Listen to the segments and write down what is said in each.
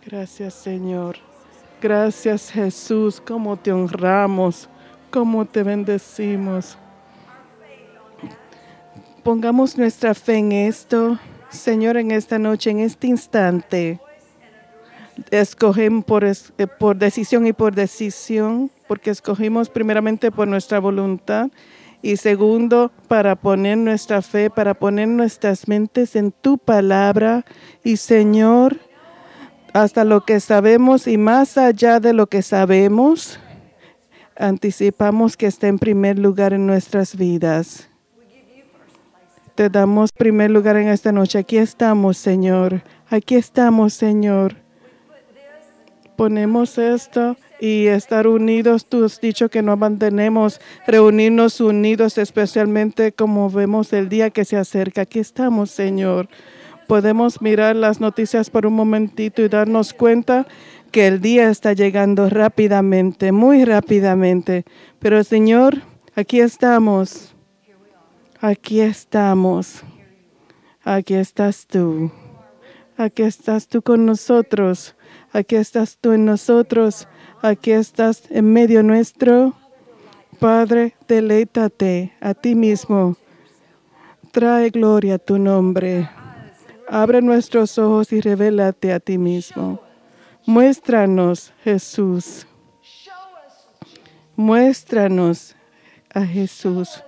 Gracias, Señor. Gracias, Jesús. Cómo te honramos, cómo te bendecimos. Pongamos nuestra fe en esto, Señor, en esta noche, en este instante. Escogen por decisión y por decisión, porque escogimos primeramente por nuestra voluntad y segundo, para poner nuestra fe, para poner nuestras mentes en tu palabra. Y Señor, hasta lo que sabemos y más allá de lo que sabemos, anticipamos que está en primer lugar en nuestras vidas. Te damos primer lugar en esta noche. Aquí estamos, Señor. Aquí estamos, Señor. Ponemos esto y estar unidos. Tú has dicho que no abandonemos, reunirnos unidos, especialmente como vemos el día que se acerca. Aquí estamos, Señor. Podemos mirar las noticias por un momentito y darnos cuenta que el día está llegando rápidamente, muy rápidamente. Pero, Señor, aquí estamos. Aquí estamos. Aquí estás tú. Aquí estás tú con nosotros. Aquí estás tú en nosotros. Aquí estás en medio nuestro. Padre, deleítate a ti mismo. Trae gloria a tu nombre. Abre nuestros ojos y revélate a ti mismo. Muéstranos, Jesús. Muéstranos a Jesús.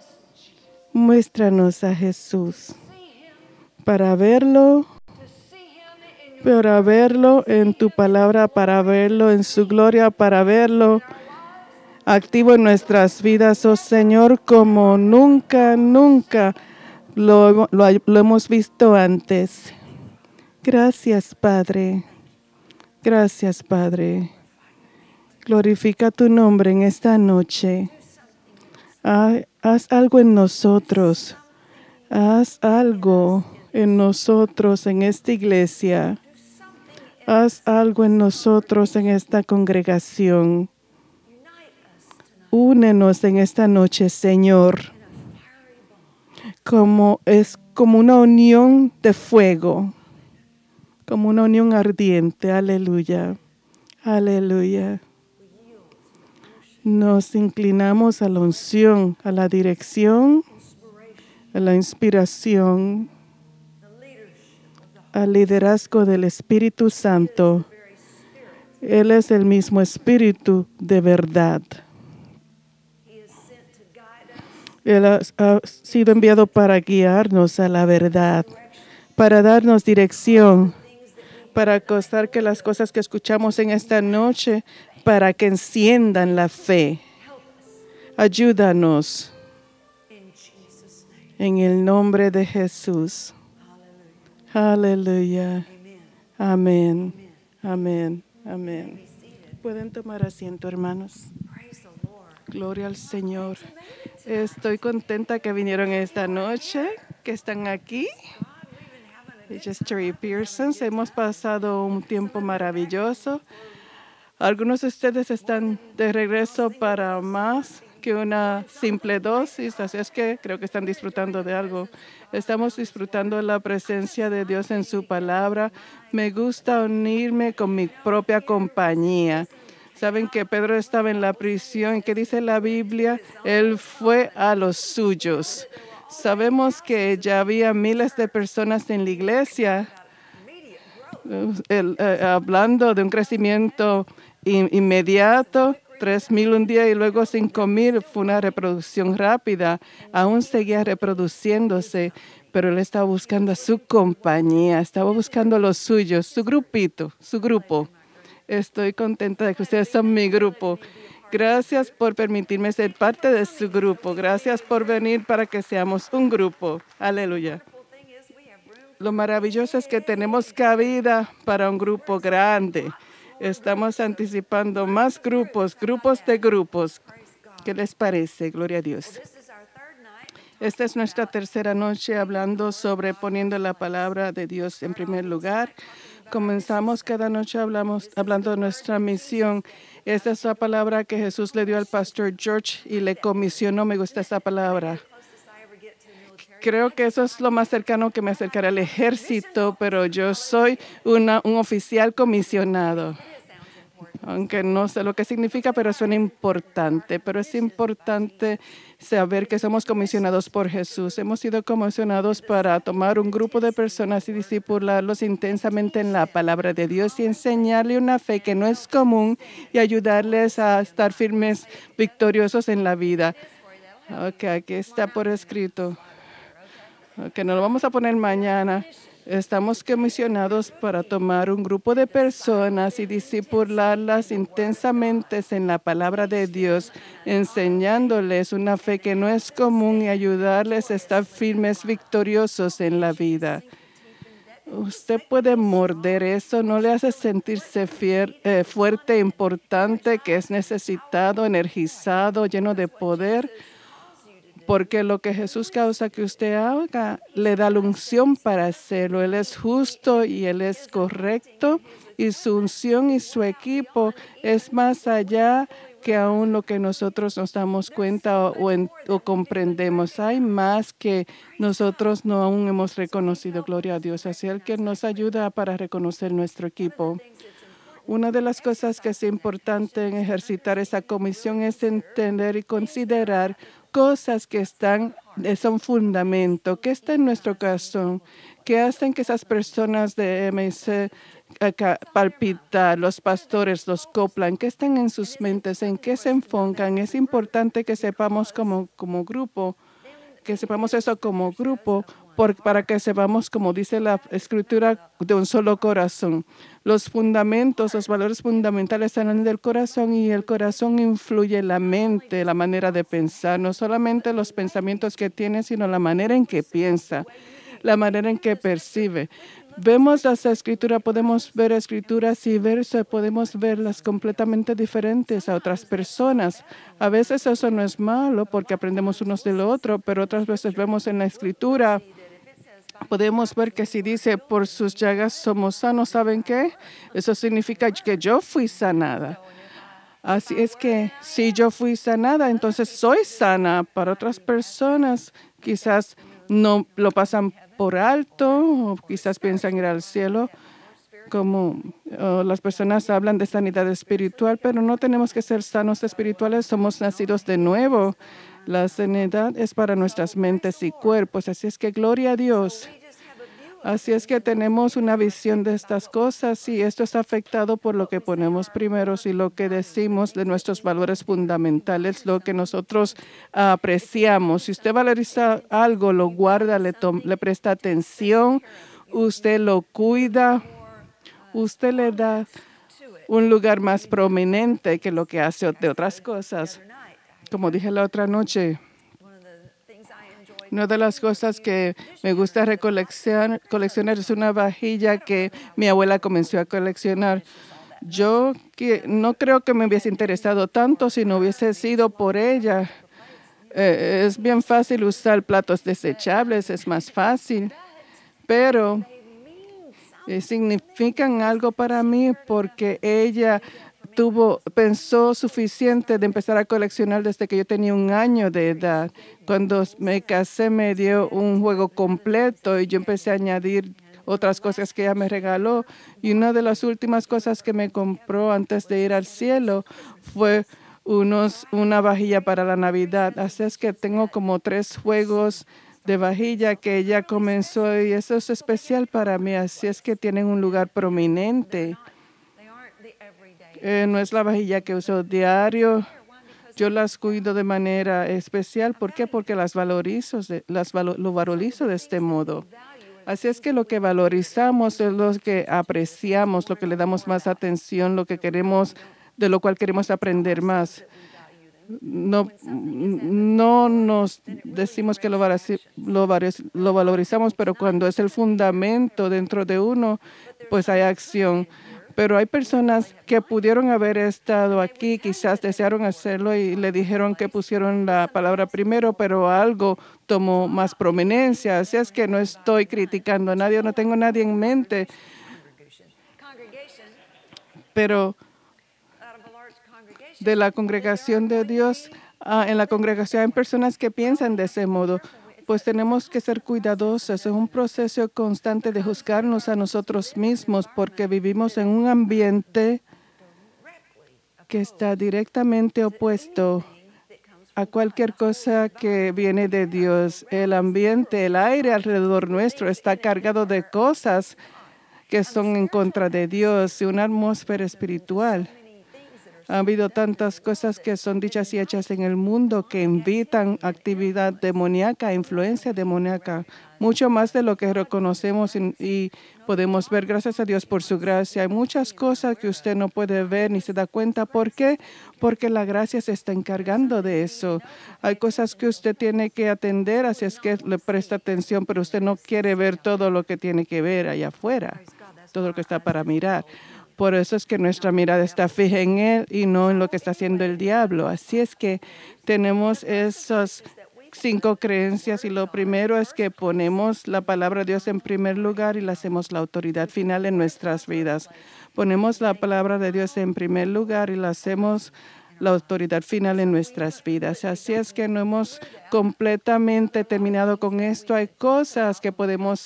Muéstranos a Jesús. Para verlo en tu palabra, para verlo en su gloria, para verlo activo en nuestras vidas, oh Señor, como nunca lo hemos visto antes. Gracias, Padre. Gracias, Padre. Glorifica tu nombre en esta noche. Haz algo en nosotros. Haz algo en nosotros, en esta iglesia. Haz algo en nosotros, en esta congregación. Únenos en esta noche, Señor. Como una unión de fuego. Como una unión ardiente. Aleluya. Aleluya. Nos inclinamos a la unción, a la dirección, a la inspiración, al liderazgo del Espíritu Santo. Él es el mismo Espíritu de verdad. Él ha sido enviado para guiarnos a la verdad, para darnos dirección, para causar que las cosas que escuchamos en esta noche, para que enciendan la fe. Ayúdanos en el nombre de Jesús. Aleluya. Amén. Amén. Amén. Pueden tomar asiento, hermanos. Gloria al Señor. Estoy contenta que vinieron esta noche, que están aquí. Terry Pearson, hemos pasado un tiempo maravilloso. Algunos de ustedes están de regreso para más que una simple dosis, así es que creo que están disfrutando de algo. Estamos disfrutando de la presencia de Dios en su palabra. Me gusta unirme con mi propia compañía. Saben que Pedro estaba en la prisión. ¿Qué dice la Biblia? Él fue a los suyos. Sabemos que ya había miles de personas en la iglesia hablando de un crecimiento inmediato, 3,000 un día y luego 5,000. Fue una reproducción rápida. Aún seguía reproduciéndose, pero él estaba buscando a su compañía, estaba buscando a los suyos, su grupito, su grupo. Estoy contenta de que ustedes son mi grupo. Gracias por permitirme ser parte de su grupo. Gracias por venir para que seamos un grupo. Aleluya. Lo maravilloso es que tenemos cabida para un grupo grande. Estamos anticipando más grupos de grupos. ¿Qué les parece? Gloria a Dios. Esta es nuestra tercera noche hablando sobre poniendo la palabra de Dios en primer lugar. Comenzamos cada noche hablando de nuestra misión. Esta es la palabra que Jesús le dio al pastor George y le comisionó. Me gusta esa palabra. creo que eso es lo más cercano que me acercaré al ejército, pero yo soy un oficial comisionado. Aunque no sé lo que significa, pero suena importante. Pero es importante saber que somos comisionados por Jesús. Hemos sido comisionados para tomar un grupo de personas y discipularlos intensamente en la palabra de Dios y enseñarle una fe que no es común y ayudarles a estar firmes, victoriosos en la vida. Ok, aquí está por escrito. Ok, nos lo vamos a poner mañana. Estamos comisionados para tomar un grupo de personas y discipularlas intensamente en la palabra de Dios, enseñándoles una fe que no es común y ayudarles a estar firmes, victoriosos en la vida. Usted puede morder eso, no le hace sentirse fuerte, importante, que es necesitado, energizado, lleno de poder. Porque lo que Jesús causa que usted haga, le da la unción para hacerlo. Él es justo y Él es correcto. Y su unción y su equipo es más allá que aún lo que nosotros nos damos cuenta o comprendemos. Hay más que nosotros no aún hemos reconocido. Gloria a Dios. Así el que nos ayuda para reconocer nuestro equipo. Una de las cosas que es importante en ejercitar esa comisión es entender y considerar cosas que son fundamento, que está en nuestro corazón, que hacen que esas personas de MC palpitar, los pastores, los coplan, que están en sus mentes, en qué se enfocan. Es importante que sepamos como grupo, que sepamos eso como grupo, para que sepamos, como dice la Escritura, de un solo corazón. Los fundamentos, los valores fundamentales salen del corazón y el corazón influye en la mente, la manera de pensar, no solamente los pensamientos que tiene, sino la manera en que piensa, la manera en que percibe. Vemos las escrituras, podemos ver escrituras y versos, podemos verlas completamente diferentes a otras personas. A veces eso no es malo porque aprendemos unos del otro, pero otras veces vemos en la escritura, podemos ver que si dice por sus llagas somos sanos, ¿saben qué? Eso significa que yo fui sanada. Así es que si yo fui sanada, entonces soy sana. Para otras personas quizás no lo pasan por alto o quizás piensan ir al cielo, como las personas hablan de sanidad espiritual, pero no tenemos que ser sanos espirituales, somos nacidos de nuevo. La sanidad es para nuestras mentes y cuerpos, así es que gloria a Dios. Así es que tenemos una visión de estas cosas y esto es afectado por lo que ponemos primero y lo que decimos de nuestros valores fundamentales, lo que nosotros apreciamos. Si usted valoriza algo, lo guarda, le presta atención, usted lo cuida, usted le da un lugar más prominente que lo que hace de otras cosas. Como dije la otra noche, una de las cosas que me gusta coleccionar es una vajilla que mi abuela comenzó a coleccionar. Yo no creo que me hubiese interesado tanto si no hubiese sido por ella. Es bien fácil usar platos desechables, es más fácil, pero significan algo para mí porque ella pensó suficiente de empezar a coleccionar desde que yo tenía 1 año de edad. Cuando me casé me dio un juego completo y yo empecé a añadir otras cosas que ella me regaló. Y una de las últimas cosas que me compró antes de ir al cielo fue una vajilla para la Navidad. Así es que tengo como 3 juegos de vajilla que ella comenzó y eso es especial para mí. Así es que tienen un lugar prominente. No es la vajilla que uso diario. Yo las cuido de manera especial. ¿Por qué? Porque lo valorizo de este modo. Así es que lo que valorizamos es lo que apreciamos, lo que le damos más atención, lo que queremos, de lo cual queremos aprender más. No nos decimos que lo valorizamos, pero cuando es el fundamento dentro de uno, pues hay acción. Pero hay personas que pudieron haber estado aquí, quizás desearon hacerlo y le dijeron que pusieron la palabra primero, pero algo tomó más prominencia. Así es que no estoy criticando a nadie, no tengo a nadie en mente, pero de la congregación de Dios, en la congregación hay personas que piensan de ese modo. pues tenemos que ser cuidadosos. Es un proceso constante de juzgarnos a nosotros mismos porque vivimos en un ambiente que está directamente opuesto a cualquier cosa que viene de Dios. El ambiente, el aire alrededor nuestro está cargado de cosas que son en contra de Dios y una atmósfera espiritual. Ha habido tantas cosas que son dichas y hechas en el mundo que invitan actividad demoníaca, influencia demoníaca, mucho más de lo que reconocemos y podemos ver. Gracias a Dios por su gracia. Hay muchas cosas que usted no puede ver ni se da cuenta. ¿Por qué? Porque la gracia se está encargando de eso. Hay cosas que usted tiene que atender, así es que le presta atención, pero usted no quiere ver todo lo que tiene que ver allá afuera, todo lo que está para mirar. Por eso es que nuestra mirada está fija en Él y no en lo que está haciendo el diablo. Así es que tenemos esas 5 creencias y lo primero es que ponemos la palabra de Dios en primer lugar y le hacemos la autoridad final en nuestras vidas. Ponemos la palabra de Dios en primer lugar y le hacemos la autoridad final en nuestras vidas. Así es que no hemos completamente terminado con esto. Hay cosas que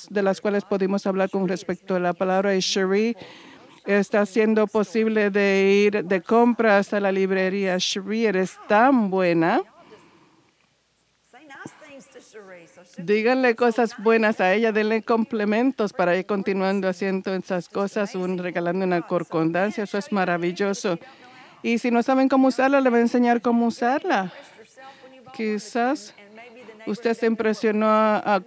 de las cuales podemos hablar con respecto a la palabra. Y Cherie está haciendo posible de ir de compras a la librería. Cherie, eres tan buena. Díganle cosas buenas a ella, denle complementos para ir continuando haciendo esas cosas, regalando una concordancia. Eso es maravilloso. Y si no saben cómo usarla, le voy a enseñar cómo usarla. Quizás usted se impresionó a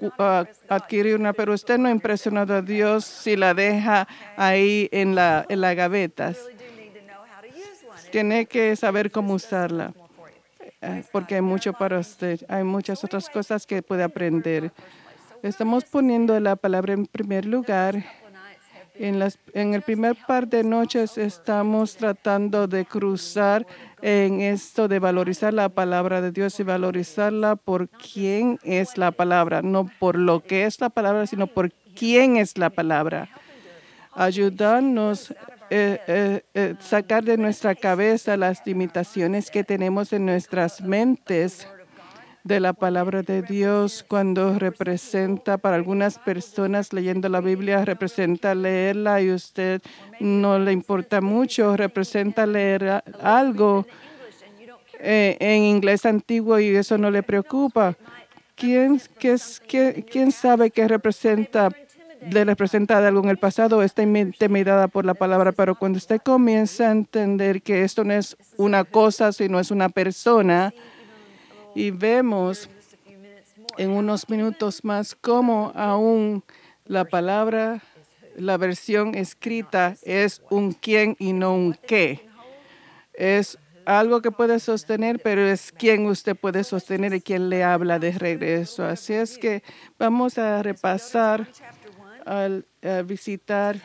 adquirir una, pero usted no ha impresionado a Dios si la deja ahí en la gaveta. Tiene que saber cómo usarla, porque hay mucho para usted. Hay muchas otras cosas que puede aprender. Estamos poniendo la palabra en primer lugar. En el primer par de noches estamos tratando de cruzar en esto de valorizar la palabra de Dios y valorizarla por quién es la palabra, no por lo que es la palabra, sino por quién es la palabra. Ayudarnos a sacar de nuestra cabeza las limitaciones que tenemos en nuestras mentes de la palabra de Dios cuando representa para algunas personas leyendo la Biblia, representa leerla y usted no le importa mucho, representa leer algo en inglés antiguo y eso no le preocupa. ¿Quién sabe qué le representa algo en el pasado? Está intimidada por la palabra, pero cuando usted comienza a entender que esto no es una cosa, sino es una persona, y vemos en unos minutos más cómo aún la palabra, la versión escrita es un quién y no un qué. Es algo que puede sostener, pero es quién usted puede sostener y quién le habla de regreso. Así es que vamos a repasar, a visitar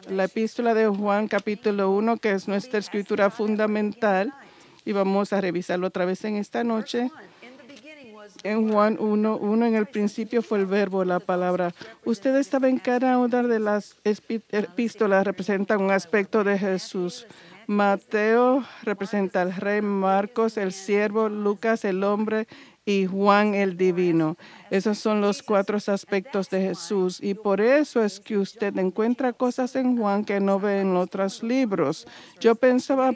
la epístola de Juan, capítulo 1, que es nuestra escritura fundamental. Y vamos a revisarlo otra vez en esta noche. En Juan 1:1, en el principio fue el verbo, la palabra. Ustedes saben, cada una de las epístolas representa un aspecto de Jesús. Mateo representa al rey, Marcos el siervo, Lucas el hombre y Juan el divino. Esos son los 4 aspectos de Jesús y por eso es que usted encuentra cosas en Juan que no ve en otros libros. Yo pensaba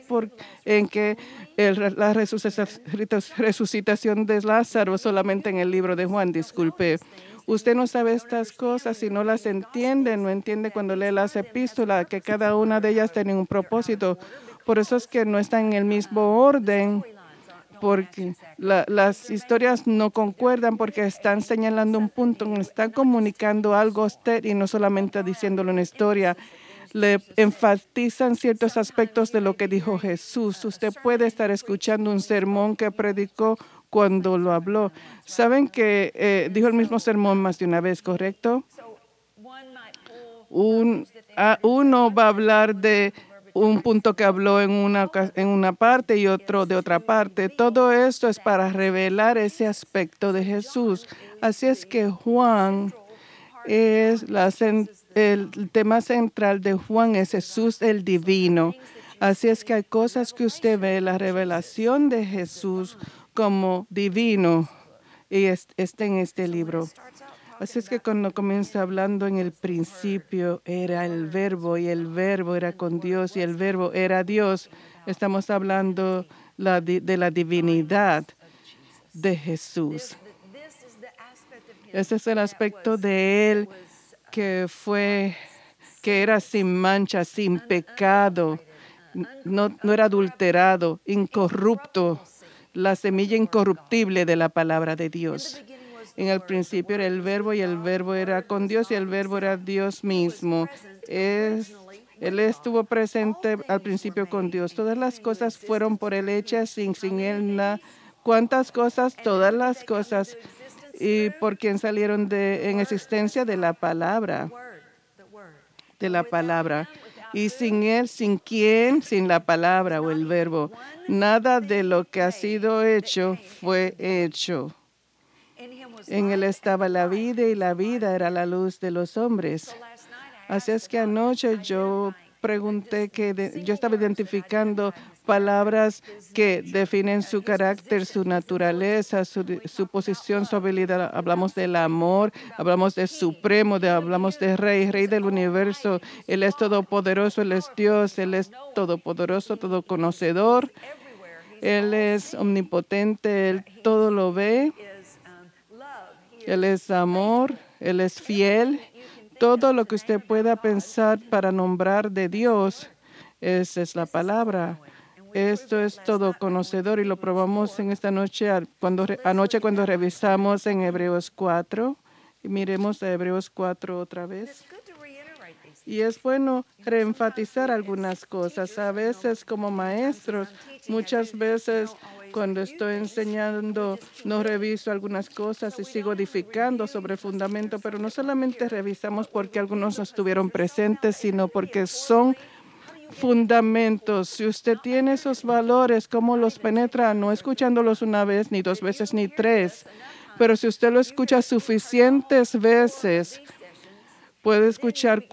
en que la resucitación de Lázaro solamente en el libro de Juan, disculpe. Usted no sabe estas cosas y no las entiende, no entiende cuando lee las epístolas, que cada una de ellas tiene un propósito. Por eso es que no están en el mismo orden, porque las historias no concuerdan, porque están señalando un punto, están comunicando algo a usted y no solamente diciéndolo en historia. Le enfatizan ciertos aspectos de lo que dijo Jesús. Usted puede estar escuchando un sermón que predicó cuando lo habló. Saben que dijo el mismo sermón más de una vez, ¿correcto? Uno va a hablar de un punto que habló en una parte y otro de otra parte. Todo esto es para revelar ese aspecto de Jesús. Así es que Juan es el tema central de Juan es Jesús el divino. Así es que hay cosas que usted ve, la revelación de Jesús como divino. y está en este libro. Así es que cuando comienza hablando en el principio era el verbo y el verbo era con Dios y el verbo era Dios, estamos hablando de la divinidad de Jesús. Ese es el aspecto de Él que era sin mancha, sin pecado, no era adulterado, incorrupto, la semilla incorruptible de la palabra de Dios. En el principio era el verbo y el verbo era con Dios y el verbo era Dios mismo. Él estuvo presente al principio con Dios. Todas las cosas fueron por Él hechas, sin Él nada. ¿Cuántas cosas? Todas las cosas. ¿Y por quién salieron en existencia? De la palabra. De la palabra. Y sin Él, ¿sin quién? Sin la palabra o el verbo. Nada de lo que ha sido hecho fue hecho. En Él estaba la vida y la vida era la luz de los hombres. Así es que anoche yo pregunté yo estaba identificando palabras que definen su carácter, su naturaleza, su posición, su habilidad. Hablamos del amor, hablamos de supremo, hablamos de rey del universo. Él es todopoderoso, Él es Dios, Él es todopoderoso, todoconocedor. Él es omnipotente, Él todo lo ve. Él es amor, Él es fiel. Todo lo que usted pueda pensar para nombrar de Dios, esa es la palabra. Esto es todo conocedor y lo probamos en esta noche, anoche cuando revisamos en Hebreos 4. Y miremos a Hebreos 4 otra vez. Y es bueno reenfatizar algunas cosas. A veces como maestros, muchas veces cuando estoy enseñando, no reviso algunas cosas y sigo edificando sobre el fundamento, pero no solamente revisamos porque algunos no estuvieron presentes, sino porque son fundamentos. Si usted tiene esos valores, ¿cómo los penetra? No escuchándolos una vez, ni dos veces, ni tres, pero si usted lo escucha suficientes veces, puede escuchar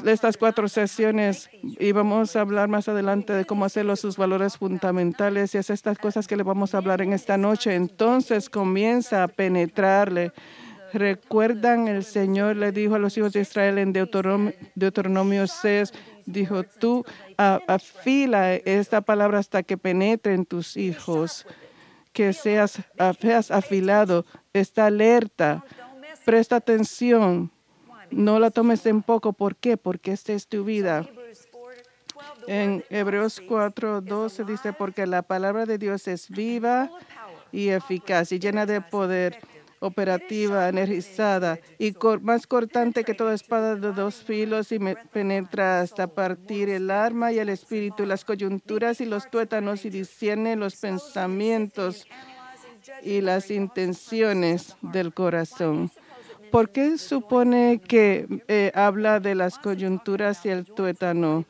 estas 4 sesiones y vamos a hablar más adelante de cómo hacerlo, sus valores fundamentales y es estas cosas que le vamos a hablar en esta noche. Entonces comienza a penetrarle. ¿Recuerdan? El Señor le dijo a los hijos de Israel en Deuteronomio 6, dijo, tú afila esta palabra hasta que penetre en tus hijos, que seas afilado, está alerta, presta atención. No la tomes en poco. ¿Por qué? Porque esta es tu vida. En Hebreos 4:12 dice, porque la palabra de Dios es viva y eficaz y llena de poder, operativa, energizada y más cortante que toda espada de 2 filos y penetra hasta partir el alma y el espíritu, las coyunturas y los tuétanos y discierne los pensamientos y las intenciones del corazón. ¿Por qué supone que habla de las coyunturas y el tuétano?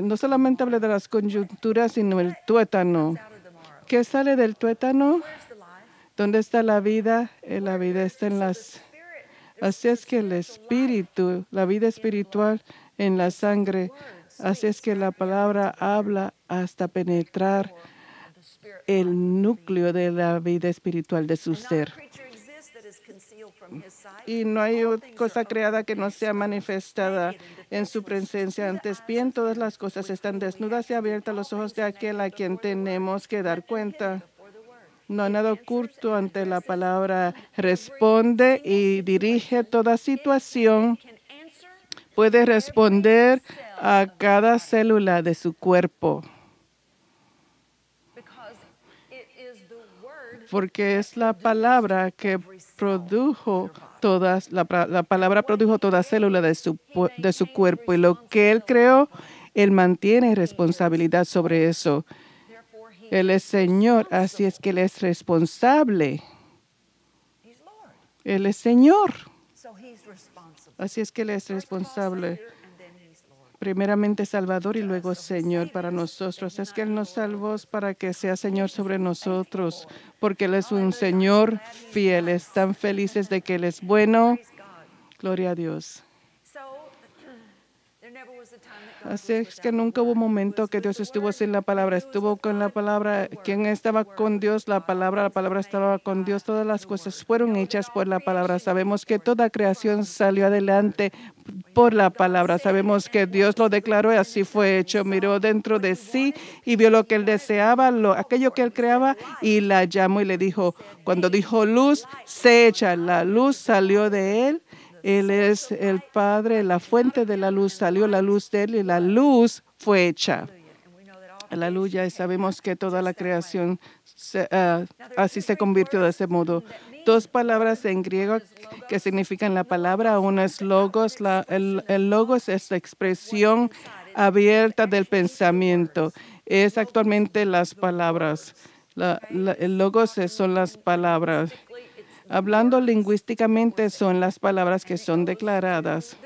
No solamente habla de las coyunturas, sino el tuétano. ¿Qué sale del tuétano? ¿Dónde está la vida? La vida está en las... Así es que el espíritu, la vida espiritual en la sangre, así es que la palabra habla hasta penetrar el núcleo de la vida espiritual de su ser. Y no hay cosa creada que no sea manifestada en su presencia. Antes bien, todas las cosas están desnudas y abiertas a los ojos de aquel a quien tenemos que dar cuenta. No hay nada oculto ante la palabra. Responde y dirige toda situación. Puede responder a cada célula de su cuerpo. Porque es la palabra que produjo la palabra produjo toda célula de su cuerpo y lo que Él creó, Él mantiene responsabilidad sobre eso. Él es Señor, así es que Él es responsable. Él es Señor. Así es que Él es responsable. Primeramente Salvador y luego Señor para nosotros. Es que Él nos salvó para que sea Señor sobre nosotros, porque Él es un Señor fiel. Están felices de que Él es bueno. Gloria a Dios. Así es que nunca hubo un momento que Dios estuvo sin la palabra, estuvo con la palabra. ¿Quién estaba con Dios? La palabra estaba con Dios. Todas las cosas fueron hechas por la palabra. Sabemos que toda creación salió adelante por la palabra. Sabemos que Dios lo declaró y así fue hecho. Miró dentro de sí y vio lo que él deseaba, aquello que él creaba, y la llamó y le dijo, cuando dijo luz, se echa. La luz salió de él. Él es el Padre, la fuente de la luz, salió la luz de él y la luz fue hecha. Aleluya, y sabemos que toda la creación así se convirtió de ese modo. Dos palabras en griego que significan la palabra. Una es logos. El logos es la expresión abierta del pensamiento. Es actualmente las palabras. El logos son las palabras. Hablando lingüísticamente, son las palabras que son declaradas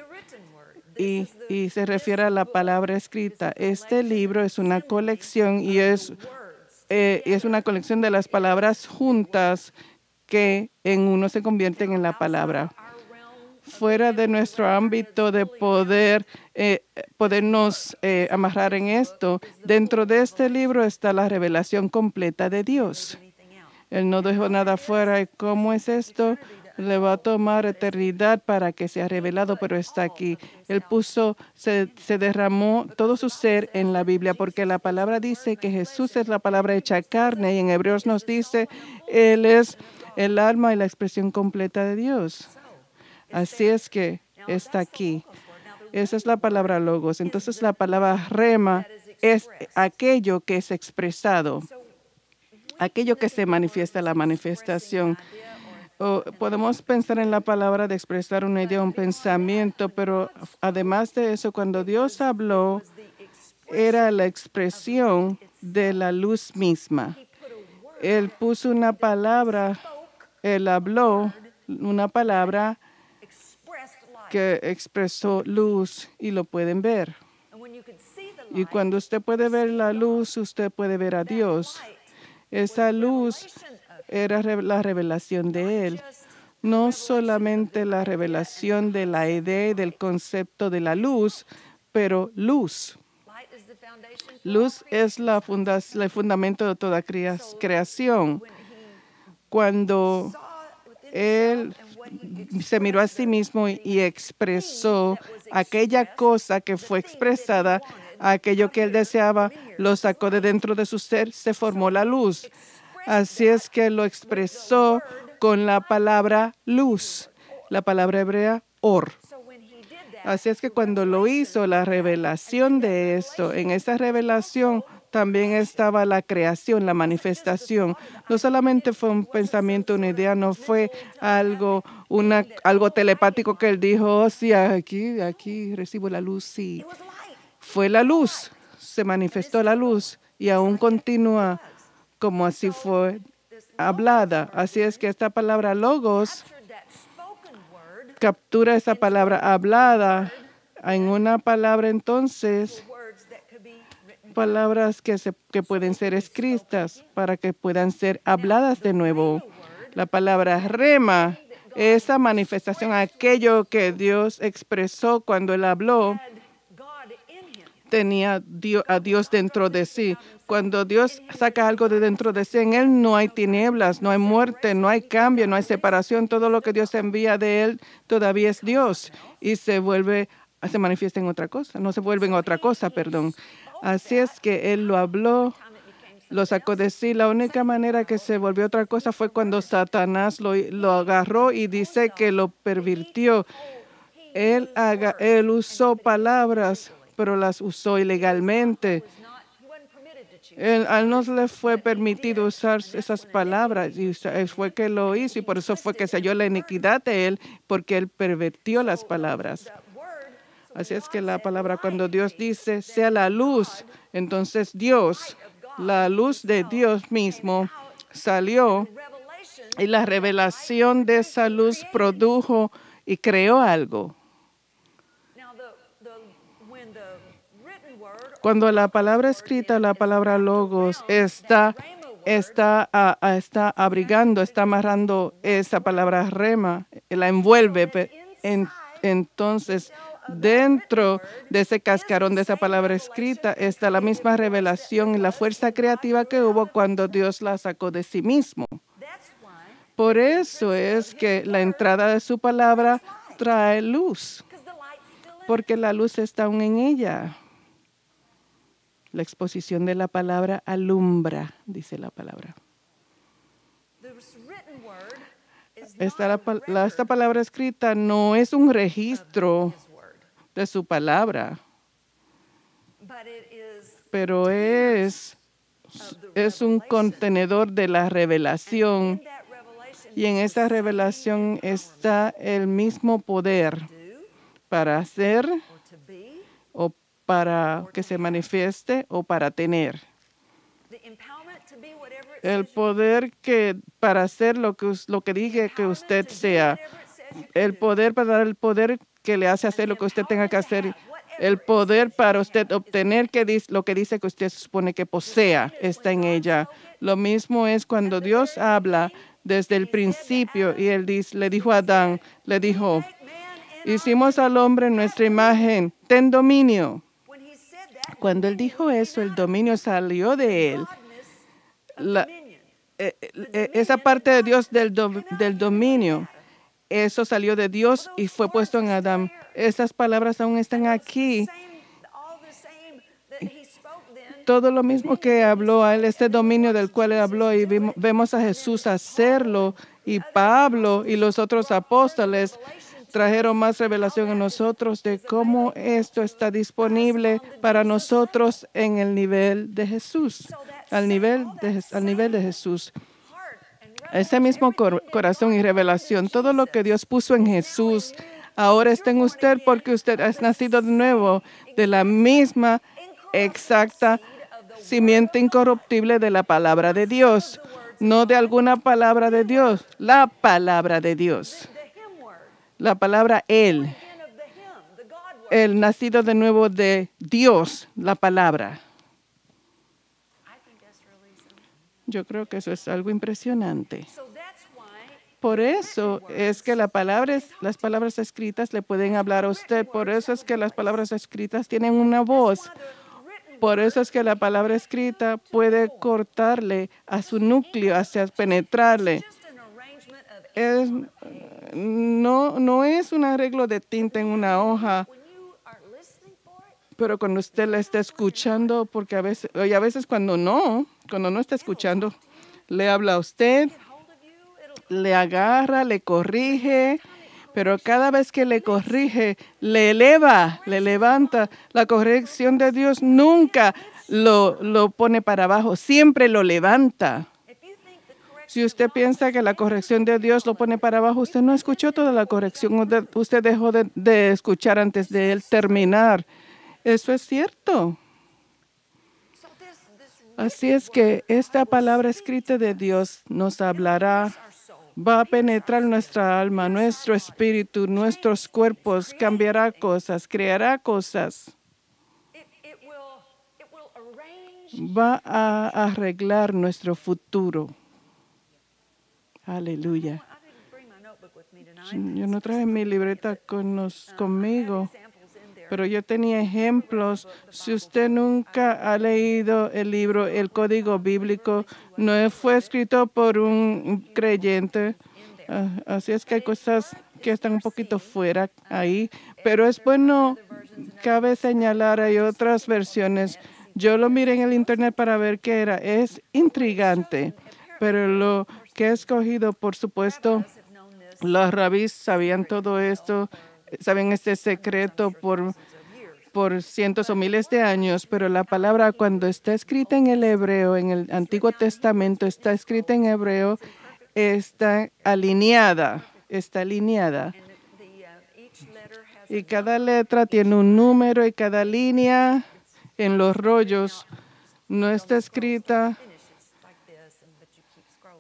y se refiere a la palabra escrita. Este libro es una colección y es una colección de las palabras juntas que en uno se convierten en la palabra. Fuera de nuestro ámbito de podernos amarrar en esto, dentro de este libro está la revelación completa de Dios. Él no dejó nada fuera. ¿Y cómo es esto? Le va a tomar eternidad para que sea revelado, pero está aquí. Él se derramó todo su ser en la Biblia, porque la palabra dice que Jesús es la palabra hecha carne, y en Hebreos nos dice, Él es el alma y la expresión completa de Dios. Así es que está aquí. Esa es la palabra logos. Entonces la palabra rema es aquello que es expresado. Aquello que se manifiesta, la manifestación. Podemos pensar en la palabra de expresar una idea, un pensamiento, pero además de eso, cuando Dios habló, era la expresión de la luz misma. Él puso una palabra, Él habló una palabra que expresó luz y lo pueden ver. Y cuando usted puede ver la luz, usted puede ver a Dios. Esa luz era la revelación de Él. No solamente la revelación de la idea y del concepto de la luz, pero luz. Luz es el fundamento de toda creación. Cuando Él se miró a sí mismo y expresó aquella cosa que fue expresada, aquello que Él deseaba, lo sacó de dentro de su ser, se formó la luz. Así es que lo expresó con la palabra luz, la palabra hebrea or. Así es que cuando lo hizo, la revelación de esto, en esa revelación también estaba la creación, la manifestación. No solamente fue un pensamiento, una idea, no fue algo telepático que él dijo, oh, sí, aquí recibo la luz, sí. Fue la luz, se manifestó la luz y aún continúa como así fue hablada. Así es que esta palabra logos captura esa palabra hablada en una palabra, entonces palabras que pueden ser escritas para que puedan ser habladas de nuevo. La palabra rema, esa manifestación, aquello que Dios expresó cuando Él habló, tenía a Dios dentro de sí. Cuando Dios saca algo de dentro de sí, en Él no hay tinieblas, no hay muerte, no hay cambio, no hay separación. Todo lo que Dios envía de Él todavía es Dios y se manifiesta en otra cosa, no se vuelve en otra cosa, perdón. Así es que Él lo habló, lo sacó de sí. La única manera que se volvió otra cosa fue cuando Satanás lo agarró y dice que lo pervirtió. Él usó palabras, pero las usó ilegalmente. A él no le fue permitido usar esas palabras y fue que lo hizo y por eso fue que se halló la iniquidad de él, porque él pervirtió las palabras. Así es que la palabra, cuando Dios dice sea la luz, entonces Dios, la luz de Dios mismo, salió y la revelación de esa luz produjo y creó algo. Cuando la palabra escrita, la palabra logos, está abrigando, está amarrando esa palabra rema, la envuelve. Entonces, Dentro de ese cascarón, de esa palabra escrita, está la misma revelación y la fuerza creativa que hubo cuando Dios la sacó de sí mismo. Por eso es que la entrada de su palabra trae luz, porque la luz está aún en ella. La exposición de la palabra alumbra, dice la palabra. Esta palabra escrita no es un registro de su palabra, pero es un contenedor de la revelación. Y en esa revelación está el mismo poder para hacer o para que se manifieste o para tener. El poder que para hacer lo que dije que usted sea. El poder para dar el poder que le hace hacer lo que usted tenga que hacer. El poder para usted obtener lo que dice que usted supone que posea está en ella. Lo mismo es cuando Dios habla desde el principio y le dijo a Adán, le dijo, hicimos al hombre en nuestra imagen, ten dominio. Cuando él dijo eso, el dominio salió de él. Esa parte de Dios del dominio, eso salió de Dios y fue puesto en Adán. Esas palabras aún están aquí. Todo lo mismo que habló a él, este dominio del cual él habló, y vemos a Jesús hacerlo, y Pablo y los otros apóstoles trajeron más revelación a nosotros de cómo esto está disponible para nosotros en el nivel de Jesús, al nivel de Jesús. Ese mismo corazón y revelación, todo lo que Dios puso en Jesús, ahora está en usted porque usted ha nacido de nuevo de la misma exacta simiente incorruptible de la palabra de Dios, no de alguna palabra de Dios, la palabra de Dios, la palabra Él, el nacido de nuevo de Dios, la palabra. Yo creo que eso es algo impresionante. Por eso es que las palabras escritas le pueden hablar a usted. Por eso es que las palabras escritas tienen una voz. Por eso es que la palabra escrita puede cortarle a su núcleo, hacia penetrarle. No es un arreglo de tinta en una hoja, pero cuando usted la está escuchando, porque a veces cuando no está escuchando, le habla a usted, le agarra, le corrige, pero cada vez que le corrige, le eleva, le levanta. La corrección de Dios nunca lo pone para abajo, siempre lo levanta. Si usted piensa que la corrección de Dios lo pone para abajo, usted no escuchó toda la corrección, usted dejó de escuchar antes de él terminar. Eso es cierto. Así es que esta palabra escrita de Dios nos hablará, va a penetrar nuestra alma, nuestro espíritu, nuestros cuerpos, cambiará cosas, creará cosas. Va a arreglar nuestro futuro. Aleluya. Yo no traje mi libreta conmigo, pero yo tenía ejemplos. Si usted nunca ha leído el libro El Código Bíblico, no fue escrito por un creyente. Así es que hay cosas que están un poquito fuera ahí, pero es bueno, cabe señalar, hay otras versiones. Yo lo miré en el internet para ver qué era. Es intrigante, pero lo que he escogido, por supuesto, los rabís sabían todo esto, saben este secreto por cientos o miles de años, pero la palabra cuando está escrita en el hebreo, en el Antiguo Testamento, está escrita en hebreo, está alineada. Y cada letra tiene un número y cada línea en los rollos no está escrita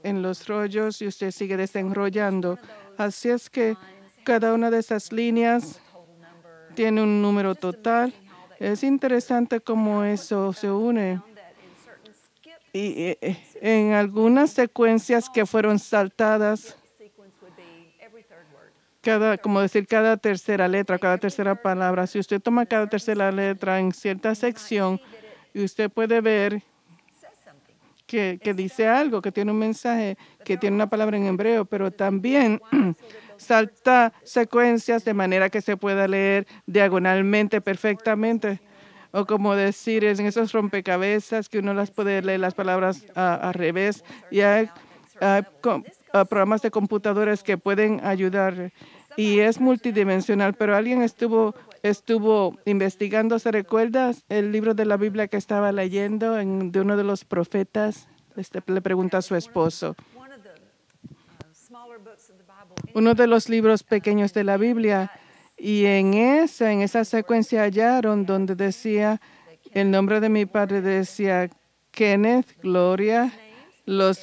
en los rollos y usted sigue desenrollando. Así es que cada una de esas líneas tiene un número total. Es interesante cómo eso se une. Y en algunas secuencias que fueron saltadas, como decir cada tercera letra, cada tercera palabra. Si usted toma cada tercera letra en cierta sección, y usted puede ver que dice algo, que tiene un mensaje, que tiene una palabra en hebreo, pero también salta secuencias de manera que se pueda leer diagonalmente perfectamente. O como decir, en esos rompecabezas que uno las puede leer las palabras al revés. Y hay programas de computadoras que pueden ayudar. Y es multidimensional, pero alguien estuvo investigando. ¿Se recuerda el libro de la Biblia que estaba leyendo de uno de los profetas? Le pregunta a su esposo. Uno de los libros pequeños de la Biblia. Y en esa secuencia hallaron donde decía, el nombre de mi padre decía Kenneth, Gloria. Los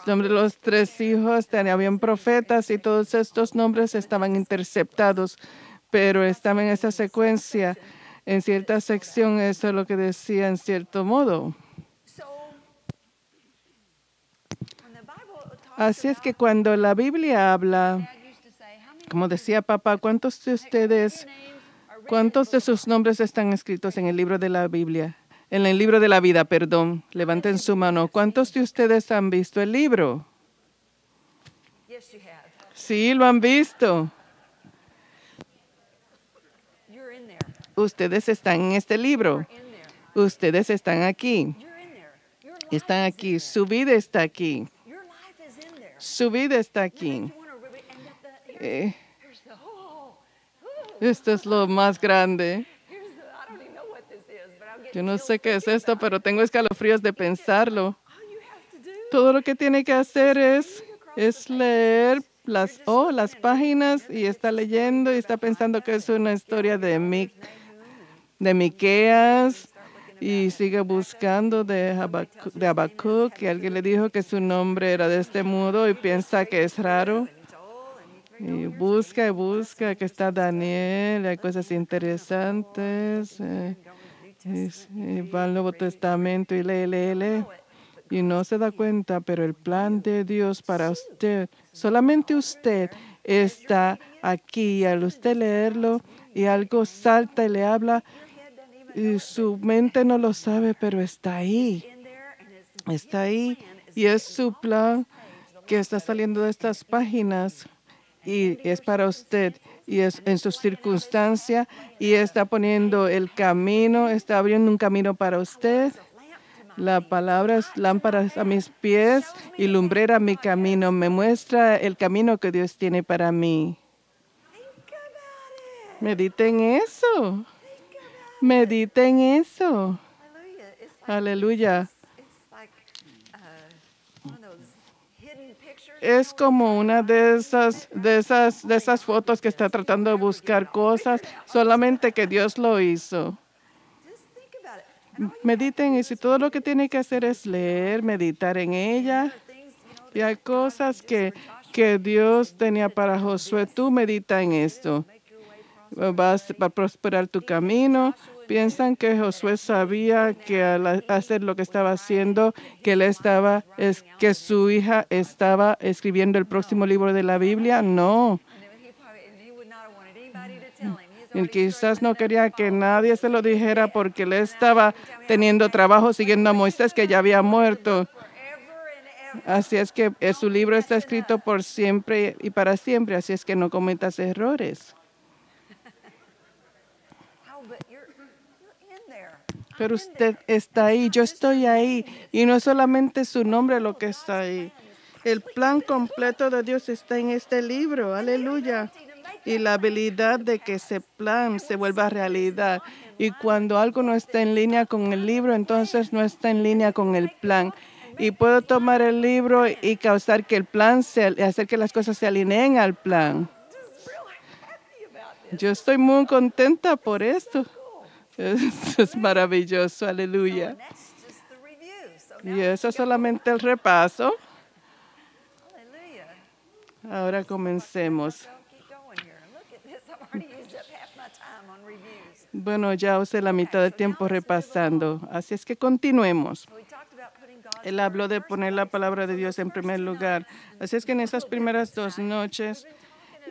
nombres de los 3 hijos, habían profetas y todos estos nombres estaban interceptados, pero estaban en esa secuencia, en cierta sección, eso es lo que decía en cierto modo. Así es que cuando la Biblia habla, como decía papá, ¿cuántos de sus nombres están escritos en el libro de la Biblia? En el libro de la vida, perdón. Levanten su mano. ¿Cuántos de ustedes han visto el libro? Sí, lo han visto. Ustedes están en este libro. Ustedes están aquí. Están aquí. Su vida está aquí. Su vida está aquí. Esto es lo más grande. Yo no sé qué es esto, pero tengo escalofríos de pensarlo. Todo lo que tiene que hacer es leer las páginas y está leyendo y está pensando que es una historia de Miqueas y sigue buscando de Habacuc, que alguien le dijo que su nombre era de este modo y piensa que es raro. Y busca, que está Daniel, hay cosas interesantes. Va al Nuevo Testamento y lee. Y no se da cuenta, pero el plan de Dios para usted, solamente usted está aquí. Y al usted leerlo y algo salta y le habla, y su mente no lo sabe, pero está ahí. Está ahí. Y es su plan que está saliendo de estas páginas. Y es para usted, y es en su circunstancia, y está poniendo el camino, está abriendo un camino para usted. La palabra es lámpara a mis pies y lumbrera mi camino. Me muestra el camino que Dios tiene para mí. Mediten eso. Mediten eso. Aleluya. Es como una de esas fotos que está tratando de buscar cosas, solamente que Dios lo hizo. Mediten y si todo lo que tiene que hacer es leer, meditar en ella. Y hay cosas que Dios tenía para Josué. Tú medita en esto. Vas a prosperar tu camino. Piensan que Josué sabía que al hacer lo que estaba haciendo, que su hija estaba escribiendo el próximo libro de la Biblia. No. Y quizás no quería que nadie se lo dijera porque él estaba teniendo trabajo siguiendo a Moisés, que ya había muerto. Así es que su libro está escrito por siempre y para siempre. Así es que no cometas errores. Pero usted está ahí, yo estoy ahí. Y no es solamente su nombre lo que está ahí. El plan completo de Dios está en este libro. Aleluya. Y la habilidad de que ese plan se vuelva realidad. Y cuando algo no está en línea con el libro, entonces no está en línea con el plan. Y puedo tomar el libro y causar que el plan hacer que las cosas se alineen al plan. Yo estoy muy contenta por esto. Es maravilloso, aleluya. Y eso es solamente el repaso. Ahora comencemos. Bueno, ya usé la mitad del tiempo repasando, así es que continuemos. Él habló de poner la palabra de Dios en primer lugar. Así es que en esas primeras 2 noches,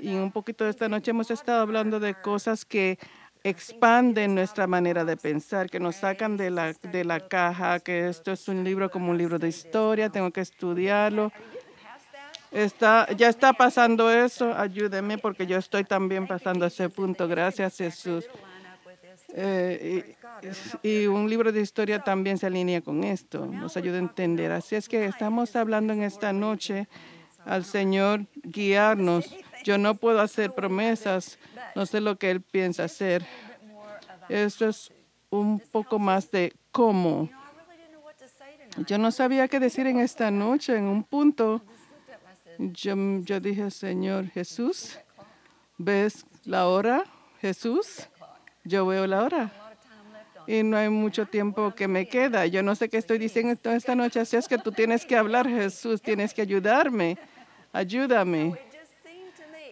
Y un poquito de esta noche hemos estado hablando de cosas que expanden nuestra manera de pensar, que nos sacan de la caja, que esto es un libro como un libro de historia, tengo que estudiarlo. Ya está pasando eso, ayúdeme porque yo estoy también pasando ese punto. Gracias, Jesús. Y un libro de historia también se alinea con esto, nos ayuda a entender. Así es que estamos hablando en esta noche al Señor guiarnos. Yo no puedo hacer promesas, no sé lo que Él piensa hacer. Esto es un poco más de cómo. Yo no sabía qué decir en esta noche. En un punto, yo dije, Señor Jesús, ¿ves la hora, Jesús? Yo veo la hora. Y no hay mucho tiempo que me queda. Yo no sé qué estoy diciendo esta noche. Así es que tú tienes que hablar, Jesús. Tienes que ayudarme. Ayúdame.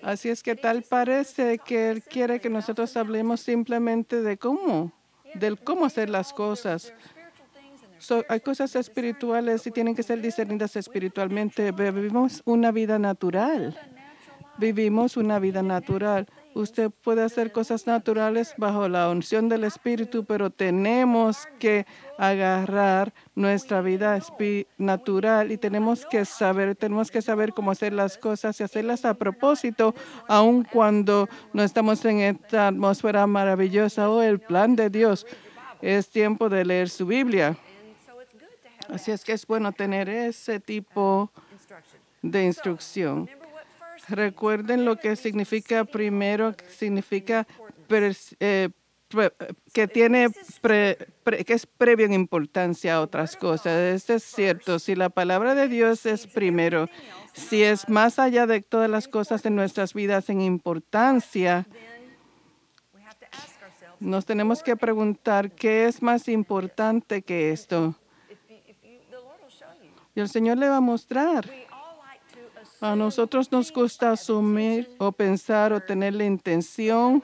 Así es que tal parece que Él quiere que nosotros hablemos simplemente de cómo, del cómo hacer las cosas. Hay cosas espirituales y tienen que ser discernidas espiritualmente. Vivimos una vida natural. Vivimos una vida natural. Usted puede hacer cosas naturales bajo la unción del Espíritu, pero tenemos que agarrar nuestra vida natural y tenemos que saber cómo hacer las cosas y hacerlas a propósito, aun cuando no estamos en esta atmósfera maravillosa o el plan de Dios. Es tiempo de leer su Biblia. Así es que es bueno tener ese tipo de instrucción. Recuerden lo que significa primero, que significa que que es previo en importancia a otras cosas. Esto es cierto. Si la palabra de Dios es primero, si es más allá de todas las cosas de nuestras vidas en importancia, nos tenemos que preguntar qué es más importante que esto. Y el Señor le va a mostrar. A nosotros nos gusta asumir o pensar o tener la intención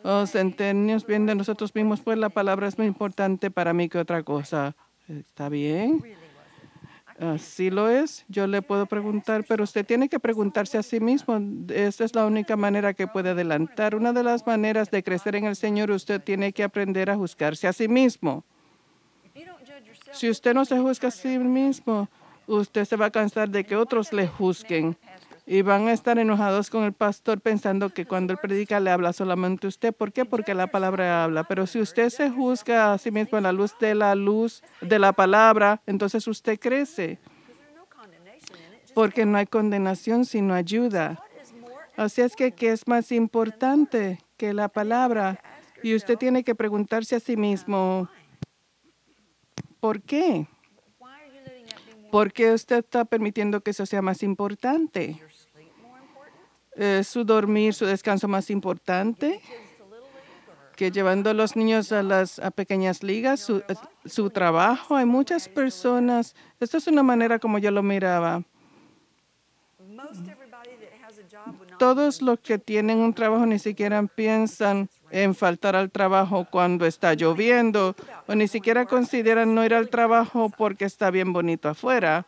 o sentirnos bien de nosotros mismos, pues la palabra es muy importante para mí que otra cosa. ¿Está bien? Así lo es. Yo le puedo preguntar, pero usted tiene que preguntarse a sí mismo. Esta es la única manera que puede adelantar. Una de las maneras de crecer en el Señor, usted tiene que aprender a juzgarse a sí mismo. Si usted no se juzga a sí mismo, usted se va a cansar de que otros le juzguen y van a estar enojados con el pastor pensando que cuando él predica le habla solamente a usted. ¿Por qué? Porque la palabra habla. Pero si usted se juzga a sí mismo a la luz de la palabra, entonces usted crece. Porque no hay condenación sino ayuda. Así es que, ¿qué es más importante que la palabra? Y usted tiene que preguntarse a sí mismo, ¿por qué? ¿Por qué usted está permitiendo que eso sea más importante? ¿Es su dormir, su descanso más importante que llevando a los niños a las pequeñas ligas, su trabajo? Hay muchas personas, esto es una manera como yo lo miraba. Todos los que tienen un trabajo ni siquiera piensan en faltar al trabajo cuando está lloviendo, o ni siquiera consideran no ir al trabajo porque está bien bonito afuera,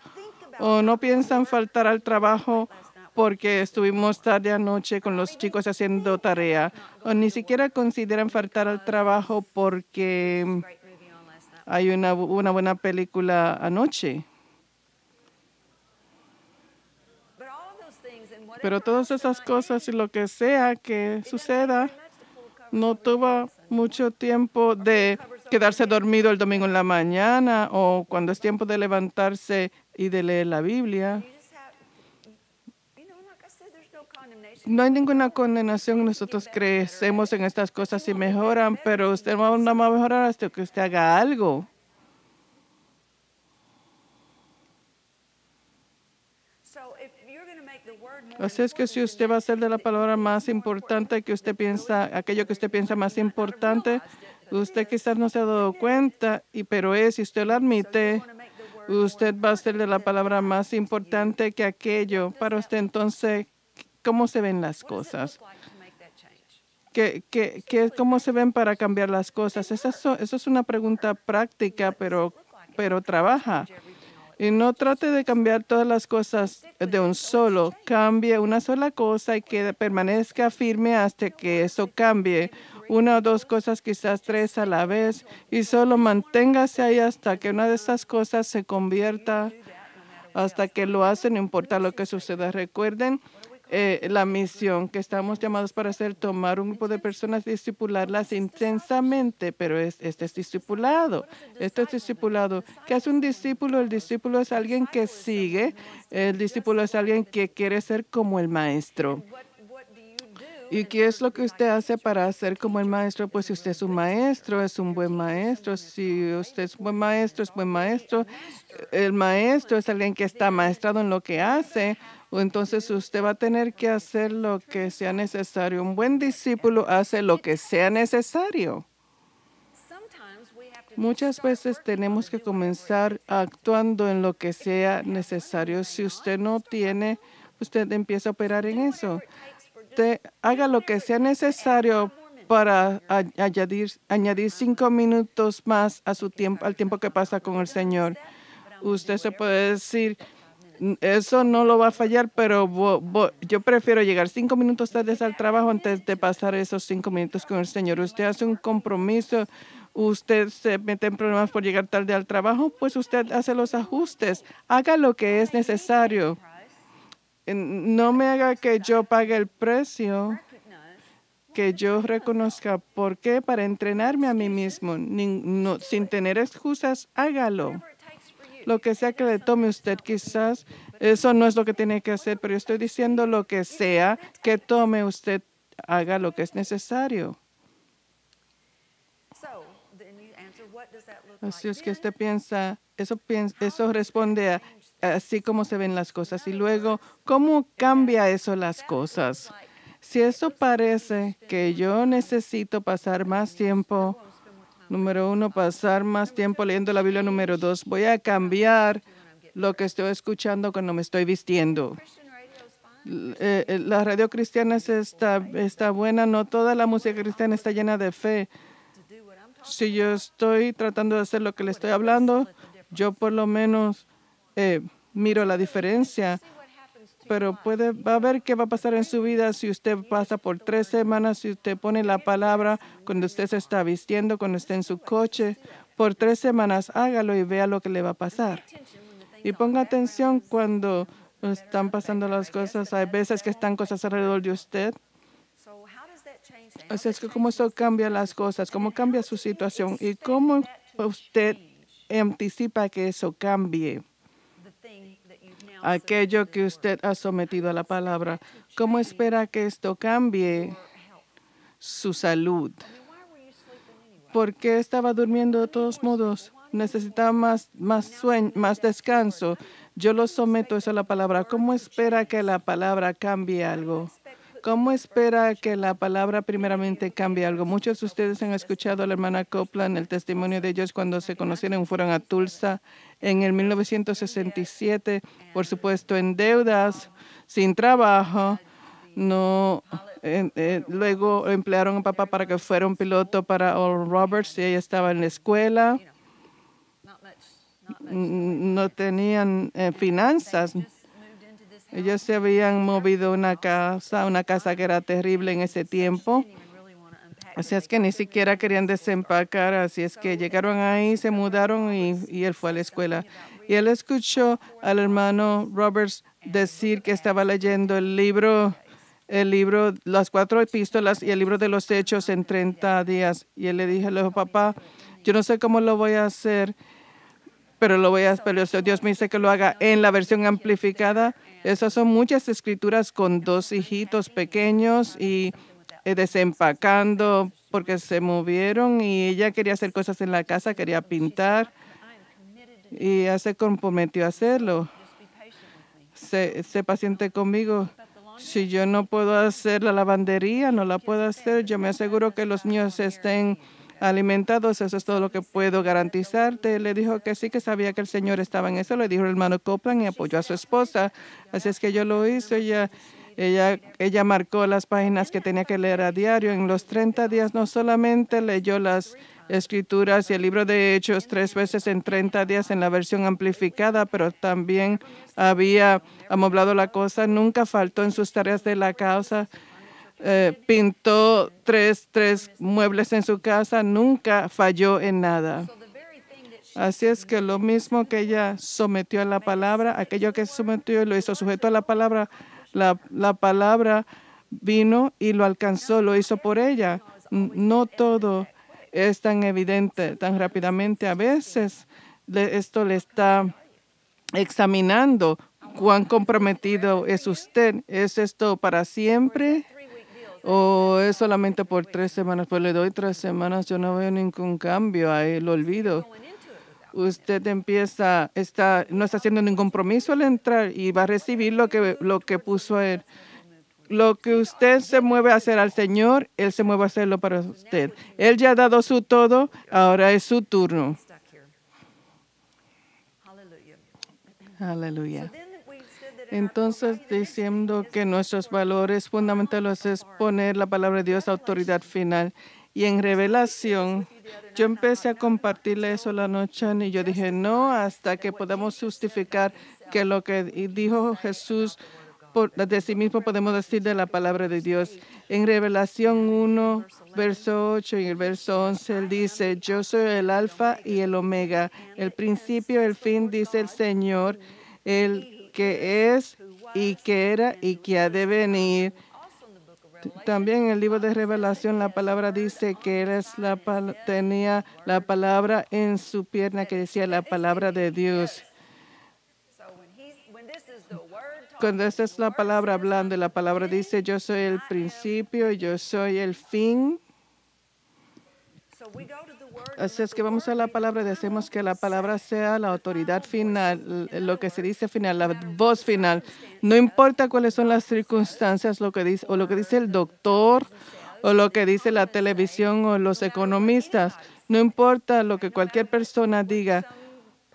o no piensan faltar al trabajo porque estuvimos tarde anoche con los chicos haciendo tarea, o ni siquiera consideran faltar al trabajo porque hay una buena película anoche. Pero todas esas cosas y lo que sea que suceda, no tuvo mucho tiempo de quedarse dormido el domingo en la mañana o cuando es tiempo de levantarse y de leer la Biblia. No hay ninguna condenación. Nosotros crecemos en estas cosas y mejoran, pero usted no va a mejorar hasta que usted haga algo. Así es que si usted va a hacer de la palabra más importante que usted piensa, aquello que usted piensa más importante, usted quizás no se ha dado cuenta, pero si usted lo admite, usted va a hacer de la palabra más importante que aquello. Para usted, entonces, ¿cómo se ven las cosas? ¿Cómo se ven para cambiar las cosas? Esa es una pregunta práctica, pero trabaja. Y no trate de cambiar todas las cosas de un solo. Cambie una sola cosa y que permanezca firme hasta que eso cambie. Una o dos cosas, quizás tres a la vez. Y solo manténgase ahí hasta que una de esas cosas se convierta, hasta que lo hace, no importa lo que suceda. Recuerden la misión que estamos llamados para hacer, tomar un grupo de personas, discipularlas intensamente, pero este es discipulado. Esto es discipulado. ¿Qué hace un discípulo? El discípulo es alguien que sigue. El discípulo es alguien que quiere ser como el maestro. ¿Y qué es lo que usted hace para ser como el maestro? Pues si usted es un maestro, es un buen maestro. Si usted es un buen maestro, es buen maestro. El maestro es alguien que está maestrado en lo que hace. O entonces usted va a tener que hacer lo que sea necesario. Un buen discípulo hace lo que sea necesario. Muchas veces tenemos que comenzar actuando en lo que sea necesario. Si usted no tiene, usted empieza a operar en eso. Haga lo que sea necesario para añadir 5 minutos más a su tiempo, al tiempo que pasa con el Señor. Usted se puede decir, eso no lo va a fallar, pero yo prefiero llegar 5 minutos tarde al trabajo antes de pasar esos 5 minutos con el Señor. Usted hace un compromiso, usted se mete en problemas por llegar tarde al trabajo, pues usted hace los ajustes. Haga lo que es necesario. No me haga que yo pague el precio, que yo reconozca. ¿Por qué? Para entrenarme a mí mismo. Sin tener excusas, hágalo. Lo que sea que le tome usted, quizás eso no es lo que tiene que hacer, pero yo estoy diciendo lo que sea que tome usted, haga lo que es necesario. Así es que usted piensa, eso responde a así como se ven las cosas. Y luego, ¿cómo cambia eso las cosas? Si eso parece que yo necesito pasar más tiempo, número 1, pasar más tiempo leyendo la Biblia, número 2, voy a cambiar lo que estoy escuchando cuando me estoy vistiendo. La radio cristiana está buena, no toda la música cristiana está llena de fe. Si yo estoy tratando de hacer lo que le estoy hablando, yo por lo menos miro la diferencia, pero va a ver qué va a pasar en su vida si usted pasa por 3 semanas, si usted pone la palabra cuando usted se está vistiendo, cuando esté en su coche, por 3 semanas, hágalo y vea lo que le va a pasar. Y ponga atención cuando están pasando las cosas. Hay veces que están cosas alrededor de usted. Así es que cómo eso cambia las cosas, cómo cambia su situación y cómo usted anticipa que eso cambie. Aquello que usted ha sometido a la palabra, ¿cómo espera que esto cambie su salud? ¿Por qué estaba durmiendo de todos modos? Necesitaba más sueño, más descanso. Yo lo someto eso a la palabra. ¿Cómo espera que la palabra cambie algo? ¿Cómo espera que la palabra primeramente cambie algo? Muchos de ustedes han escuchado a la hermana Copeland, el testimonio de ellos cuando se conocieron, fueron a Tulsa en el 1967, por supuesto en deudas, sin trabajo. No, luego emplearon a papá para que fuera un piloto para Oral Roberts y ella estaba en la escuela. No tenían finanzas. Ellos se habían movido a una casa que era terrible en ese tiempo. Así es que ni siquiera querían desempacar. Así es que llegaron ahí, se mudaron y él fue a la escuela. Y él escuchó al hermano Roberts decir que estaba leyendo el libro, las 4 epístolas y el libro de los Hechos en 30 días. Y él le dijo, papá, yo no sé cómo lo voy a hacer, pero Dios me dice que lo haga en la versión amplificada. Esas son muchas escrituras con 2 hijitos pequeños y desempacando porque se movieron y ella quería hacer cosas en la casa, quería pintar y ella se comprometió a hacerlo. Sé paciente conmigo. Si yo no puedo hacer la lavandería, no la puedo hacer. Yo me aseguro que los niños estén alimentados. Eso es todo lo que puedo garantizarte. Le dijo que sí, que sabía que el Señor estaba en eso. Le dijo el hermano Copeland y apoyó a su esposa. Así es que yo lo hice. Ella marcó las páginas que tenía que leer a diario. En los 30 días no solamente leyó las Escrituras y el libro de Hechos 3 veces en 30 días en la versión amplificada, pero también había amoblado la cosa, nunca faltó en sus tareas de la casa. Pintó tres muebles en su casa, nunca falló en nada. Así es que lo mismo que ella sometió a la palabra, aquello que sometió y lo hizo sujeto a la palabra, la palabra vino y lo alcanzó, lo hizo por ella. No todo es tan evidente, tan rápidamente. A veces esto le está examinando cuán comprometido es usted. ¿Es esto para siempre? ¿O es solamente por 3 semanas? Pues le doy 3 semanas, yo no veo ningún cambio, ahí lo olvido. Usted no está haciendo ningún compromiso al entrar y va a recibir lo que puso a él. Lo que usted se mueve a hacer al Señor, Él se mueve a hacerlo para usted. Él ya ha dado su todo, ahora es su turno. Aleluya. Entonces, diciendo que nuestros valores fundamentales es poner la palabra de Dios autoridad final. Y en Revelación, yo empecé a compartirle eso la noche y yo dije, no, hasta que podamos justificar que lo que dijo Jesús de sí mismo podemos decir de la palabra de Dios. En Revelación 1, verso 8 y el verso 11, él dice, yo soy el alfa y el omega, el principio y el fin, dice el Señor, el que es y que era y que ha de venir. También en el libro de Revelación la palabra dice que él tenía la palabra en su pierna que decía la palabra de Dios. Cuando esta es la palabra hablando, la palabra dice yo soy el principio, yo soy el fin. Así es que vamos a la palabra y decimos que la palabra sea la autoridad final, lo que se dice final, la voz final. No importa cuáles son las circunstancias, lo que dice el doctor, o lo que dice la televisión o los economistas. No importa lo que cualquier persona diga.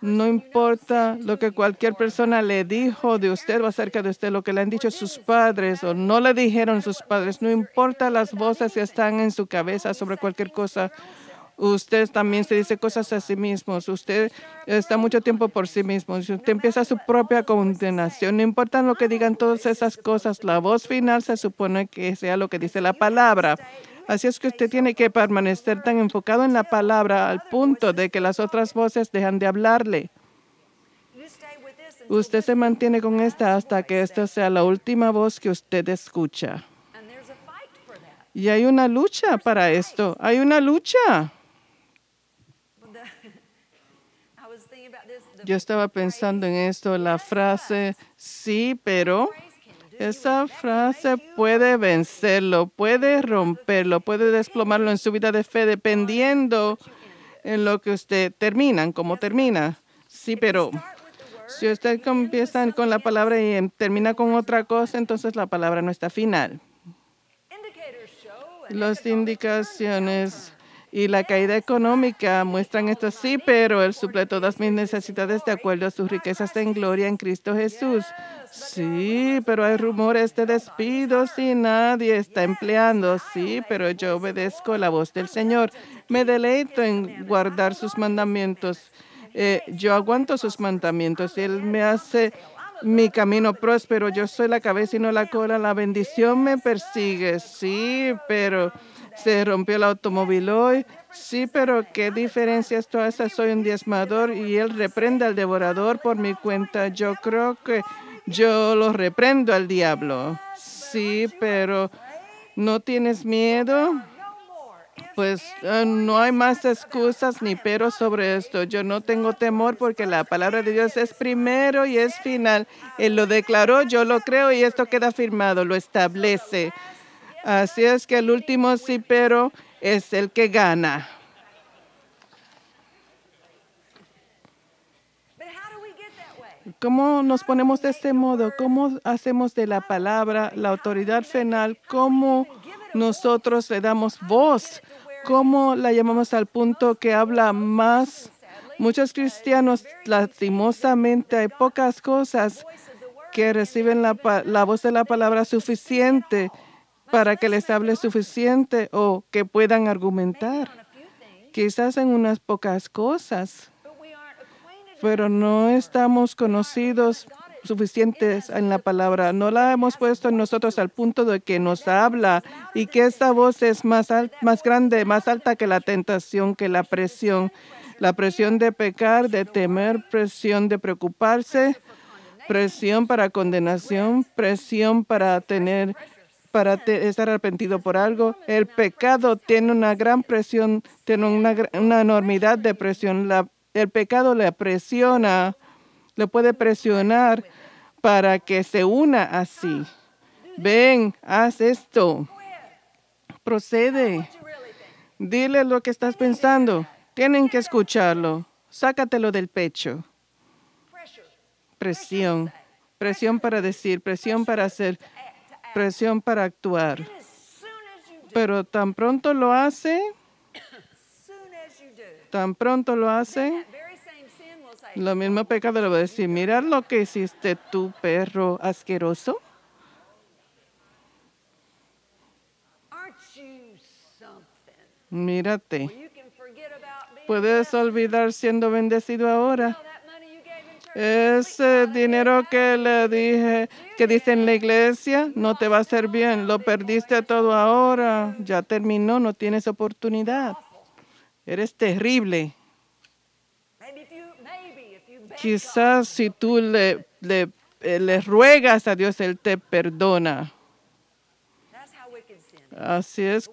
No importa lo que cualquier persona le dijo de usted o acerca de usted, lo que le han dicho sus padres o no le dijeron sus padres. No importa las voces que están en su cabeza sobre cualquier cosa. Usted también se dice cosas a sí mismo. Usted está mucho tiempo por sí mismo. Si usted empieza su propia condenación, no importa lo que digan todas esas cosas, la voz final se supone que sea lo que dice la palabra. Así es que usted tiene que permanecer tan enfocado en la palabra al punto de que las otras voces dejan de hablarle. Usted se mantiene con esta hasta que esta sea la última voz que usted escucha. Y hay una lucha para esto. Hay una lucha. Yo estaba pensando en esto, la frase, sí, pero esa frase puede vencerlo, puede romperlo, puede desplomarlo en su vida de fe, dependiendo en lo que usted termina, cómo termina. Sí, pero si usted empieza con la palabra y termina con otra cosa, entonces la palabra no está final. Las indicaciones y la caída económica muestran esto, sí, pero Él suple todas mis necesidades de acuerdo a sus riquezas en gloria en Cristo Jesús. Sí, pero hay rumores de despidos y nadie está empleando. Sí, pero yo obedezco la voz del Señor. Me deleito en guardar sus mandamientos. Yo aguanto sus mandamientos. Él me hace mi camino próspero. Yo soy la cabeza y no la cola. La bendición me persigue. Sí, pero se rompió el automóvil hoy. Sí, pero ¿qué diferencia esto hace? Soy un diezmador y él reprende al devorador por mi cuenta. Yo creo que yo lo reprendo al diablo. Sí, pero ¿no tienes miedo? Pues no hay más excusas ni peros sobre esto. Yo no tengo temor porque la palabra de Dios es primero y es final. Él lo declaró, yo lo creo y esto queda firmado, lo establece. Así es que el último sí, pero es el que gana. ¿Cómo nos ponemos de este modo? ¿Cómo hacemos de la palabra la autoridad final? ¿Cómo nosotros le damos voz? ¿Cómo la llamamos al punto que habla más? Muchos cristianos, lastimosamente, hay pocas cosas que reciben la voz de la palabra suficiente para que les hable suficiente o que puedan argumentar. quizás en unas pocas cosas, pero no estamos conocidos suficientes en la palabra. No la hemos puesto en nosotros al punto de que nos habla y que esa voz es más grande, más alta que la tentación, que la presión. La presión de pecar, de temer, presión de preocuparse, presión para condenación, presión para estar arrepentido por algo. El pecado tiene una gran presión, tiene una enormidad de presión. El pecado le presiona, le puede presionar para que se una así. Ven, haz esto. Procede. Dile lo que estás pensando. Tienen que escucharlo. Sácatelo del pecho. Presión. Presión para decir, presión para hacer, presión para actuar. Pero tan pronto lo hace, lo mismo pecado le va a decir, mira lo que hiciste tú, perro asqueroso. Mírate. Puedes olvidar siendo bendecido ahora. Ese dinero que le dije, que dice en la iglesia, no te va a hacer bien. Lo perdiste todo ahora. Ya terminó, no tienes oportunidad. Eres terrible. Quizás si tú le ruegas a Dios, Él te perdona. Así es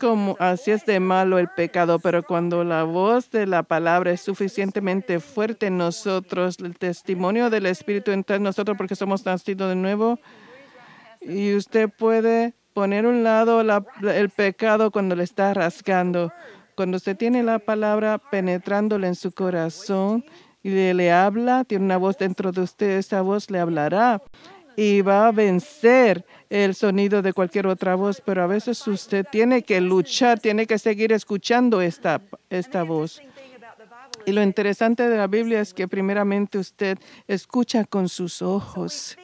de malo el pecado, pero cuando la voz de la palabra es suficientemente fuerte en nosotros, el testimonio del Espíritu entra en nosotros porque somos nacidos de nuevo, y usted puede poner a un lado el pecado cuando le está rasgando. Cuando usted tiene la palabra penetrándole en su corazón y le habla, tiene una voz dentro de usted, esa voz le hablará y va a vencer el sonido de cualquier otra voz, pero a veces usted tiene que luchar, tiene que seguir escuchando esta voz. Y lo interesante de la Biblia es que primeramente usted escucha con sus ojos.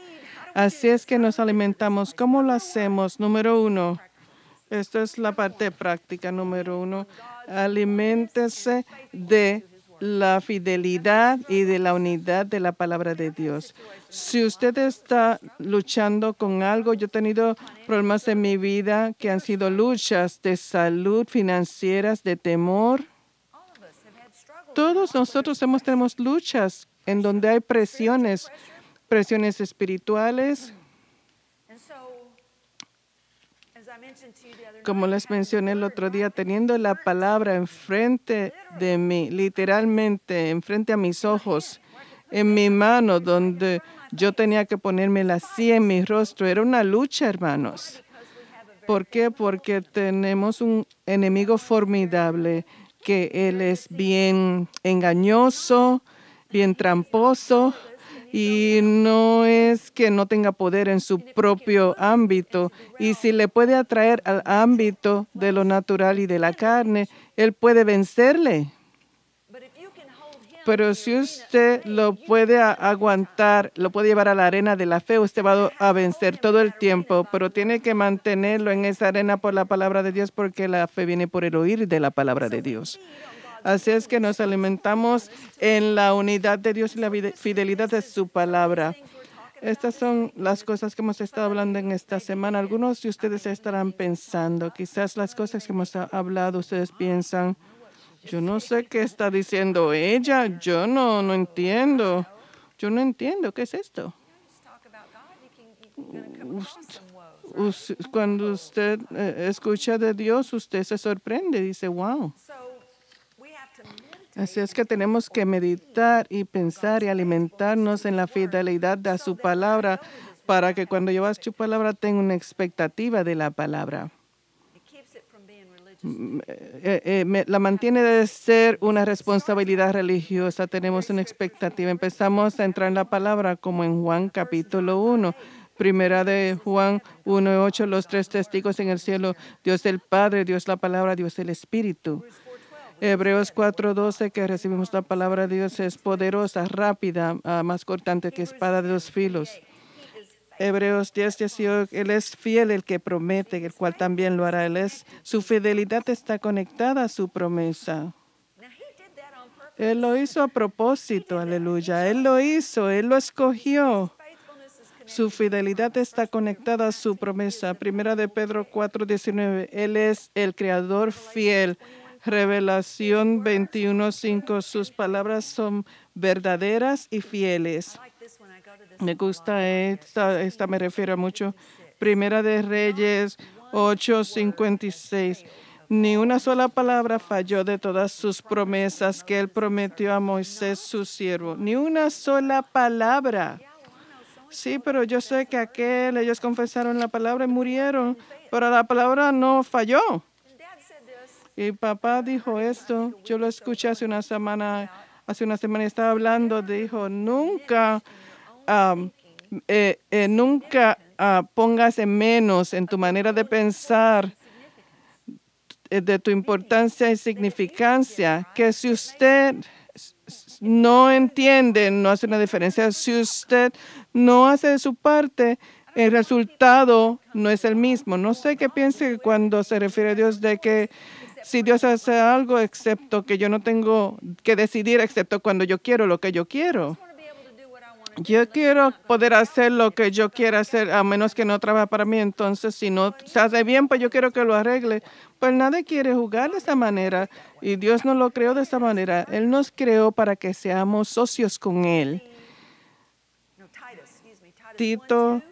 Así es que nos alimentamos. ¿Cómo lo hacemos? Número 1. Esta es la parte práctica. Número 1. Aliméntese de la fidelidad y de la unidad de la palabra de Dios. Si usted está luchando con algo, yo he tenido problemas en mi vida que han sido luchas de salud, financieras, de temor. Todos nosotros tenemos luchas en donde hay presiones espirituales. Como les mencioné el otro día, teniendo la palabra enfrente de mí, literalmente enfrente a mis ojos, en mi mano, donde yo tenía que ponérmela así en mi rostro. Era una lucha, hermanos. ¿Por qué? Porque tenemos un enemigo formidable, que él es bien engañoso, bien tramposo, y no es que no tenga poder en su propio ámbito. Y si le puede atraer al ámbito de lo natural y de la carne, él puede vencerle. Pero si usted lo puede aguantar, lo puede llevar a la arena de la fe, usted va a vencer todo el tiempo. Pero tiene que mantenerlo en esa arena por la palabra de Dios, porque la fe viene por el oír de la palabra de Dios. Así es que nos alimentamos en la unidad de Dios y la fidelidad de su palabra. Estas son las cosas que hemos estado hablando en esta semana. Algunos de ustedes estarán pensando, quizás las cosas que hemos hablado, ustedes piensan, yo no sé qué está diciendo ella, yo no entiendo. Yo no entiendo, ¿qué es esto? Cuando usted escucha de Dios, usted se sorprende, dice, wow. Así es que tenemos que meditar y pensar y alimentarnos en la fidelidad de su palabra para que cuando llevas su palabra tenga una expectativa de la palabra. La mantiene de ser una responsabilidad religiosa. Tenemos una expectativa. Empezamos a entrar en la palabra como en Juan capítulo 1. Primera de Juan 1:8, los 3 testigos en el cielo, Dios el Padre, Dios la palabra, Dios el Espíritu. Hebreos 4:12, que recibimos la palabra de Dios, es poderosa, rápida, más cortante que espada de 2 filos. Hebreos 10:18, Él es fiel el que promete, el cual también lo hará. Su fidelidad está conectada a su promesa. Él lo hizo a propósito, aleluya. Él lo hizo, Él lo escogió. Su fidelidad está conectada a su promesa. Primera de Pedro 4:19. Él es el creador fiel. Revelación 21:5. Sus palabras son verdaderas y fieles. Me gusta esta me refiero mucho. Primera de Reyes 8:56. Ni una sola palabra falló de todas sus promesas que él prometió a Moisés, su siervo. Ni una sola palabra. Sí, pero yo sé que ellos confesaron la palabra y murieron, pero la palabra no falló. Y papá dijo esto, yo lo escuché hace una semana estaba hablando, dijo, nunca pongas en menos en tu manera de pensar de tu importancia y significancia, que si usted no entiende, no hace una diferencia. Si usted no hace de su parte, el resultado no es el mismo. No sé qué piense cuando se refiere a Dios de que si Dios hace algo, excepto que yo no tengo que decidir, excepto cuando yo quiero lo que yo quiero. Yo quiero poder hacer lo que yo quiera hacer, a menos que no trabaje para mí. Entonces, si no se hace bien, pues yo quiero que lo arregle. Pues nadie quiere jugar de esta manera. Y Dios no lo creó de esta manera. Él nos creó para que seamos socios con Él. Tito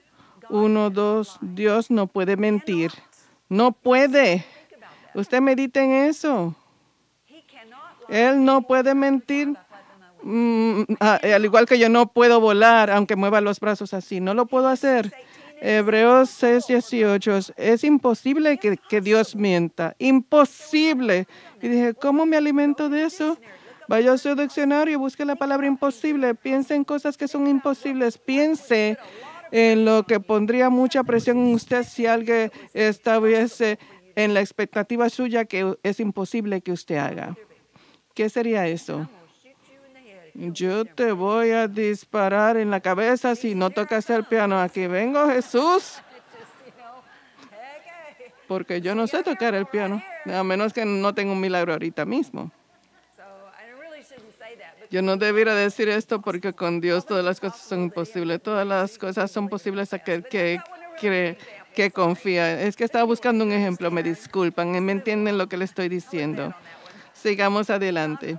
1:2. Dios no puede mentir. No puede. Usted medite en eso. Él no puede mentir. Al igual que yo no puedo volar, aunque mueva los brazos así. No lo puedo hacer. Hebreos 6:18. Es imposible que Dios mienta. Imposible. Y dije, ¿cómo me alimento de eso? Vaya a su diccionario y busque la palabra imposible. Piense en cosas que son imposibles. Piense en lo que pondría mucha presión en usted si alguien estuviese en la expectativa suya que es imposible que usted haga. ¿Qué sería eso? Yo te voy a disparar en la cabeza si no tocas el piano. Aquí vengo, Jesús. Porque yo no sé tocar el piano, a menos que no tenga un milagro ahorita mismo. Yo no debiera decir esto porque con Dios todas las cosas son imposibles. Todas las cosas son posibles a aquel que cree, que confía. Es que estaba buscando un ejemplo, me disculpan, me entienden lo que le estoy diciendo. Sigamos adelante.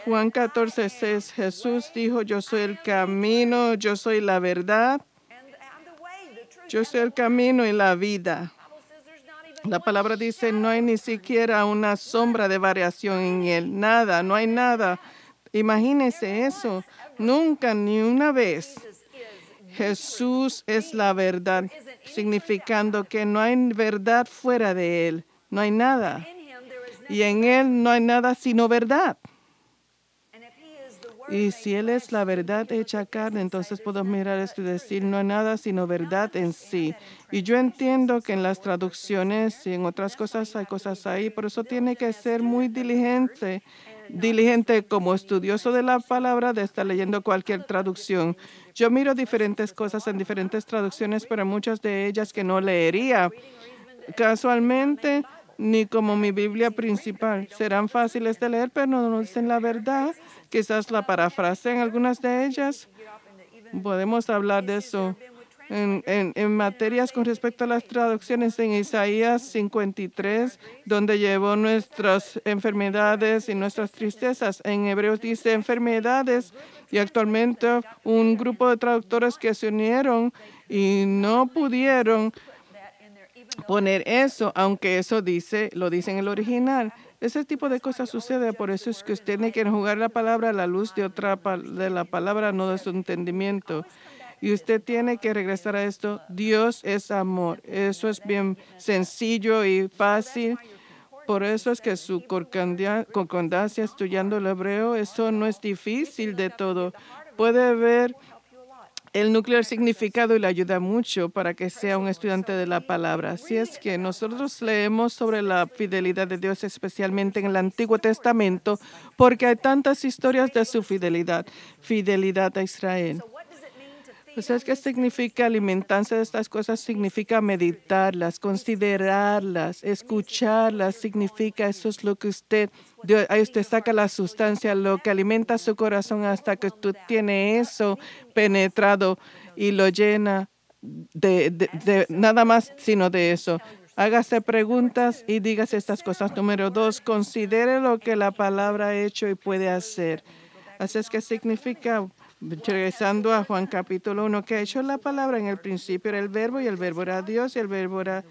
Juan 14:6, Jesús dijo, yo soy el camino, yo soy la verdad, yo soy el camino y la vida. La palabra dice, no hay ni siquiera una sombra de variación en él, nada, no hay nada. Imagínese eso, nunca, ni una vez. Jesús es la verdad, significando que no hay verdad fuera de él, no hay nada. Y en él no hay nada sino verdad. Y si Él es la verdad hecha carne, entonces podemos mirar esto y decir, no hay nada sino verdad en sí. Y yo entiendo que en las traducciones y en otras cosas hay cosas ahí, por eso tiene que ser muy diligente como estudioso de la palabra, de estar leyendo cualquier traducción. Yo miro diferentes cosas en diferentes traducciones, pero muchas de ellas que no leería casualmente, ni como mi Biblia principal. Serán fáciles de leer, pero no nos dicen la verdad. Quizás la parafrasean algunas de ellas. Podemos hablar de eso. En materias con respecto a las traducciones en Isaías 53, donde llevó nuestras enfermedades y nuestras tristezas. En Hebreos dice enfermedades, y actualmente un grupo de traductores que se unieron y no pudieron poner eso, aunque eso lo dice en el original. Ese tipo de cosas sucede, por eso es que usted tiene que jugar la palabra a la luz de la palabra, no de su entendimiento. Y usted tiene que regresar a esto. Dios es amor. Eso es bien sencillo y fácil. Por eso es que su concordancia estudiando el hebreo, eso no es difícil de todo. Puede ver el núcleo del significado y le ayuda mucho para que sea un estudiante de la palabra. Así es que nosotros leemos sobre la fidelidad de Dios, especialmente en el Antiguo Testamento, porque hay tantas historias de su fidelidad a Israel. Pues ¿sabes qué significa alimentarse de estas cosas? Significa meditarlas, considerarlas, escucharlas. Significa eso es lo que ahí usted saca la sustancia, lo que alimenta su corazón hasta que usted tiene eso penetrado y lo llena de nada más sino de eso. Hágase preguntas y dígase estas cosas. Número 2, considere lo que la palabra ha hecho y puede hacer. Así es que significa, regresando a Juan capítulo 1, que ha hecho la palabra en el principio era el verbo y el verbo era Dios y el verbo era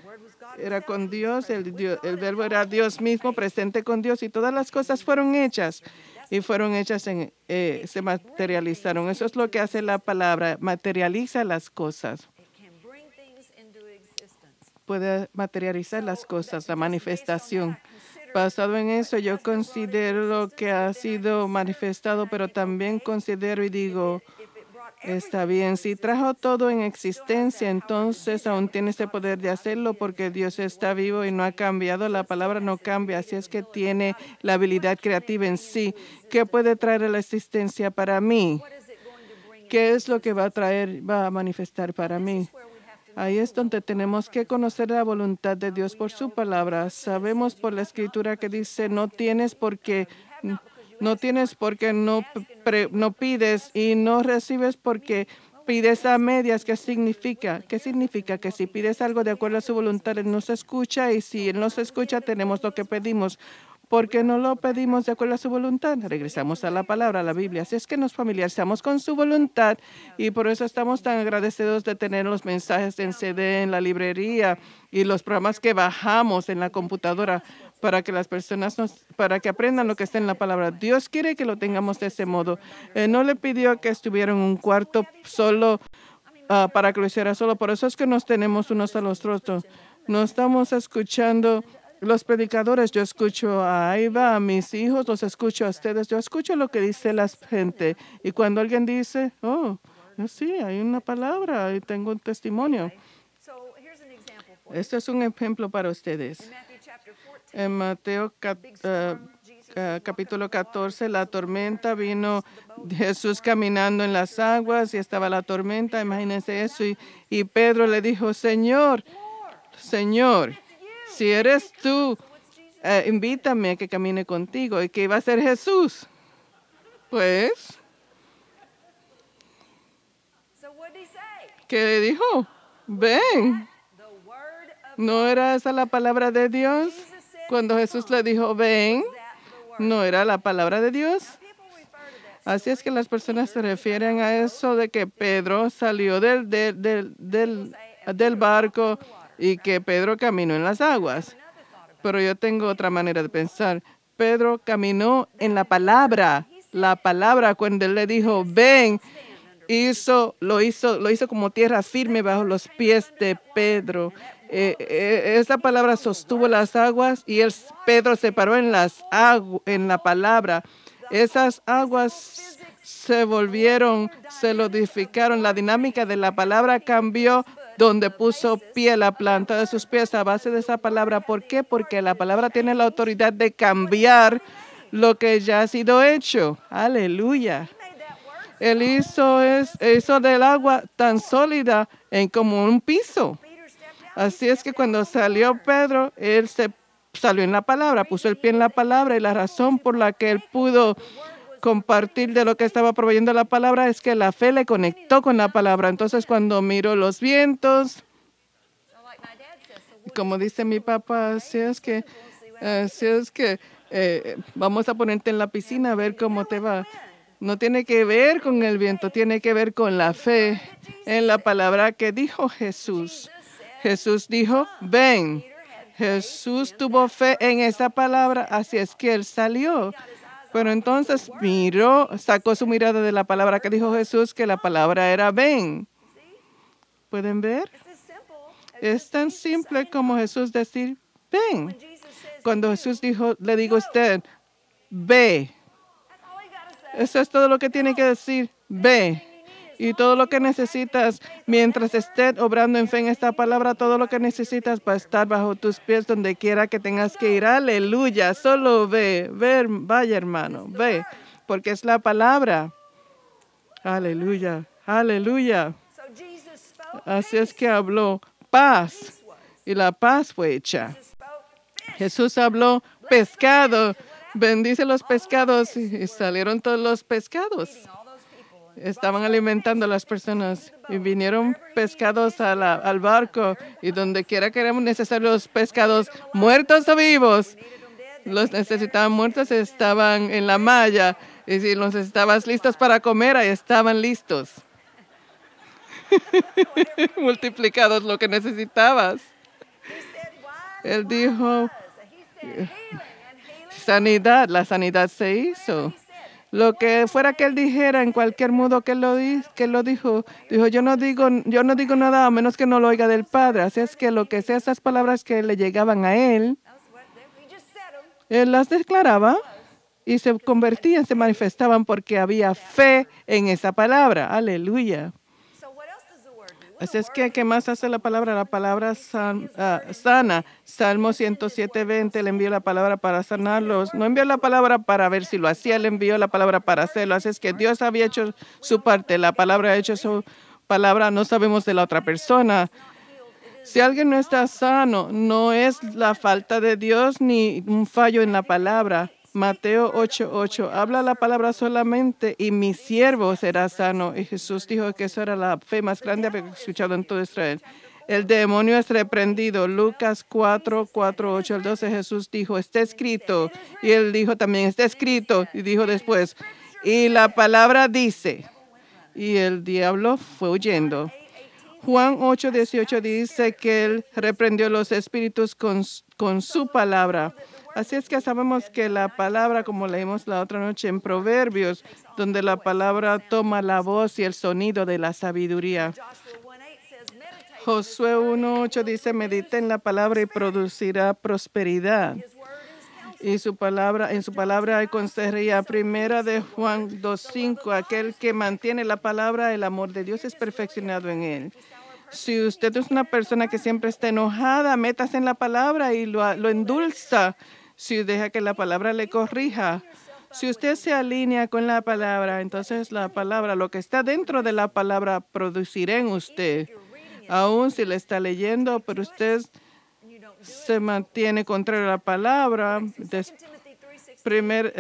con Dios, el verbo era Dios mismo presente con Dios y todas las cosas fueron hechas y fueron hechas, se materializaron. Eso es lo que hace la palabra, materializa las cosas. Puede materializar las cosas, la manifestación. Basado en eso, yo considero lo que ha sido manifestado, pero también considero y digo, está bien, si trajo todo en existencia, entonces aún tiene ese poder de hacerlo porque Dios está vivo y no ha cambiado, la palabra no cambia, así es que tiene la habilidad creativa en sí. ¿Qué puede traer a la existencia para mí? ¿Qué es lo que va a manifestar para mí? Ahí es donde tenemos que conocer la voluntad de Dios por su palabra. Sabemos por la escritura que dice, no tienes porque no pides y no recibes porque pides a medias. ¿Qué significa? ¿Qué significa? Que si pides algo de acuerdo a su voluntad, Él nos escucha y si Él nos escucha, tenemos lo que pedimos. Porque no lo pedimos de acuerdo a su voluntad. Regresamos a la palabra, a la Biblia. Así es que nos familiarizamos con su voluntad y por eso estamos tan agradecidos de tener los mensajes en CD, en la librería y los programas que bajamos en la computadora para que las personas para que aprendan lo que está en la palabra. Dios quiere que lo tengamos de ese modo. No le pidió que estuviera en un cuarto solo para que lo hiciera solo. Por eso es que nos tenemos unos a los otros. No estamos escuchando los predicadores, yo escucho a Aiva, a mis hijos, los escucho a ustedes, yo escucho lo que dice la gente. Y cuando alguien dice, oh, sí, hay una palabra y tengo un testimonio. Este es un ejemplo para ustedes. En Mateo capítulo 14, la tormenta vino, Jesús caminando en las aguas y estaba la tormenta, imagínense eso. Y Pedro le dijo, Señor, si eres tú, invítame a que camine contigo. ¿Y qué iba a hacer Jesús? Pues, ¿qué dijo? Ven. ¿No era esa la palabra de Dios? Cuando Jesús le dijo, ven, ¿no era la palabra de Dios? Así es que las personas se refieren a eso de que Pedro salió del barco y que Pedro caminó en las aguas. Pero yo tengo otra manera de pensar. Pedro caminó en la palabra. La palabra, cuando él le dijo, ven, lo hizo como tierra firme bajo los pies de Pedro. Esa palabra sostuvo las aguas y Pedro se paró en la palabra. Esas aguas se solidificaron. La dinámica de la palabra cambió donde puso pie la planta de sus pies a base de esa palabra. ¿Por qué? Porque la palabra tiene la autoridad de cambiar lo que ya ha sido hecho. Aleluya. Él hizo del agua tan sólida como un piso. Así es que cuando salió Pedro, él salió en la palabra, puso el pie en la palabra y la razón por la que él pudo compartir de lo que estaba proveyendo la palabra es que la fe le conectó con la palabra. Entonces, cuando miró los vientos, como dice mi papá, así es que vamos a ponerte en la piscina a ver cómo te va. No tiene que ver con el viento, tiene que ver con la fe en la palabra que dijo Jesús. Jesús dijo, ven. Jesús tuvo fe en esa palabra, así es que él salió. Pero entonces sacó su mirada de la palabra que dijo Jesús, que la palabra era ven. ¿Pueden ver? Es tan simple como Jesús decir, ven. Cuando Jesús le digo a usted, ve. Eso es todo lo que tiene que decir, ve. Y todo lo que necesitas, mientras estés obrando en fe en esta palabra, todo lo que necesitas para estar bajo tus pies donde quiera que tengas que ir. Aleluya. Solo ve. Vaya hermano, ve. Porque es la palabra. Aleluya. Aleluya. Así es que habló paz y la paz fue hecha. Jesús habló pescado, bendice los pescados y salieron todos los pescados. Estaban alimentando a las personas y vinieron pescados al barco y donde quiera que eran necesarios los pescados, muertos o vivos, los necesitaban muertos, estaban en la malla y si los estabas listos para comer, ahí estaban listos. Multiplicados lo que necesitabas. Él dijo, sanidad, la sanidad se hizo. Lo que fuera que él dijera, en cualquier modo que él lo dijo, yo no digo nada a menos que no lo oiga del Padre. Así es que lo que sea esas palabras que le llegaban a él las declaraba y se convertían, se manifestaban porque había fe en esa palabra. Aleluya. Así es que, ¿qué más hace la palabra? La palabra sana. Salmo 107:20, le envió la palabra para sanarlos. No envió la palabra para ver si lo hacía, le envió la palabra para hacerlo. Así es que Dios había hecho su parte, la palabra ha hecho su palabra, no sabemos de la otra persona. Si alguien no está sano, no es la falta de Dios ni un fallo en la palabra. Mateo 8:8, habla la palabra solamente y mi siervo será sano. Y Jesús dijo que eso era la fe más grande que había escuchado en todo Israel. El demonio es reprendido. Lucas 4:8 al 12, Jesús dijo, está escrito. Y él dijo también, está escrito. Y dijo después, y la palabra dice. Y el diablo fue huyendo. Juan 8:18 dice que él reprendió los espíritus con su palabra. Así es que sabemos que la palabra, como leímos la otra noche en Proverbios, donde la palabra toma la voz y el sonido de la sabiduría. Josué 1:8 dice, medita en la palabra y producirá prosperidad. Y en su palabra hay consejería. Primera de Juan 2:5, aquel que mantiene la palabra, el amor de Dios es perfeccionado en él. Si usted es una persona que siempre está enojada, métase en la palabra y lo endulza. Si deja que la palabra le corrija. Si usted se alinea con la palabra, entonces la palabra, lo que está dentro de la palabra, producirá en usted. Aún si le está leyendo, pero usted se mantiene contrario a la palabra.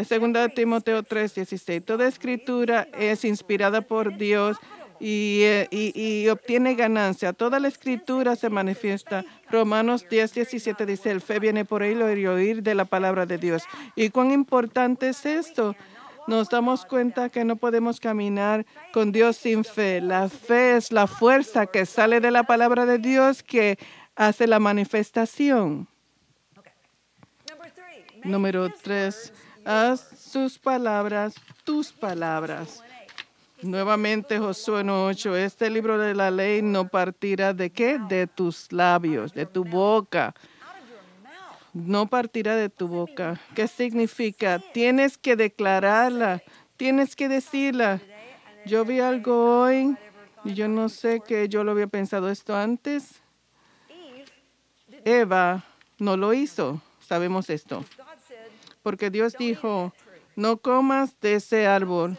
Segunda de Timoteo 3:16. Toda escritura es inspirada por Dios y obtiene ganancia. Toda la escritura se manifiesta. Romanos 10:17 dice, el fe viene por oír y oír de la palabra de Dios. ¿Y cuán importante es esto? Nos damos cuenta que no podemos caminar con Dios sin fe. La fe es la fuerza que sale de la palabra de Dios que hace la manifestación. Número 3, haz sus palabras tus palabras. Nuevamente Josué 1:8, este libro de la ley no partirá ¿de qué? De tus labios, de tu boca. No partirá de tu boca. ¿Qué significa? Tienes que declararla, tienes que decirla. Yo vi algo hoy y yo no sé que yo lo había pensado esto antes. Eva no lo hizo, sabemos esto. Porque Dios dijo, no comas de ese árbol.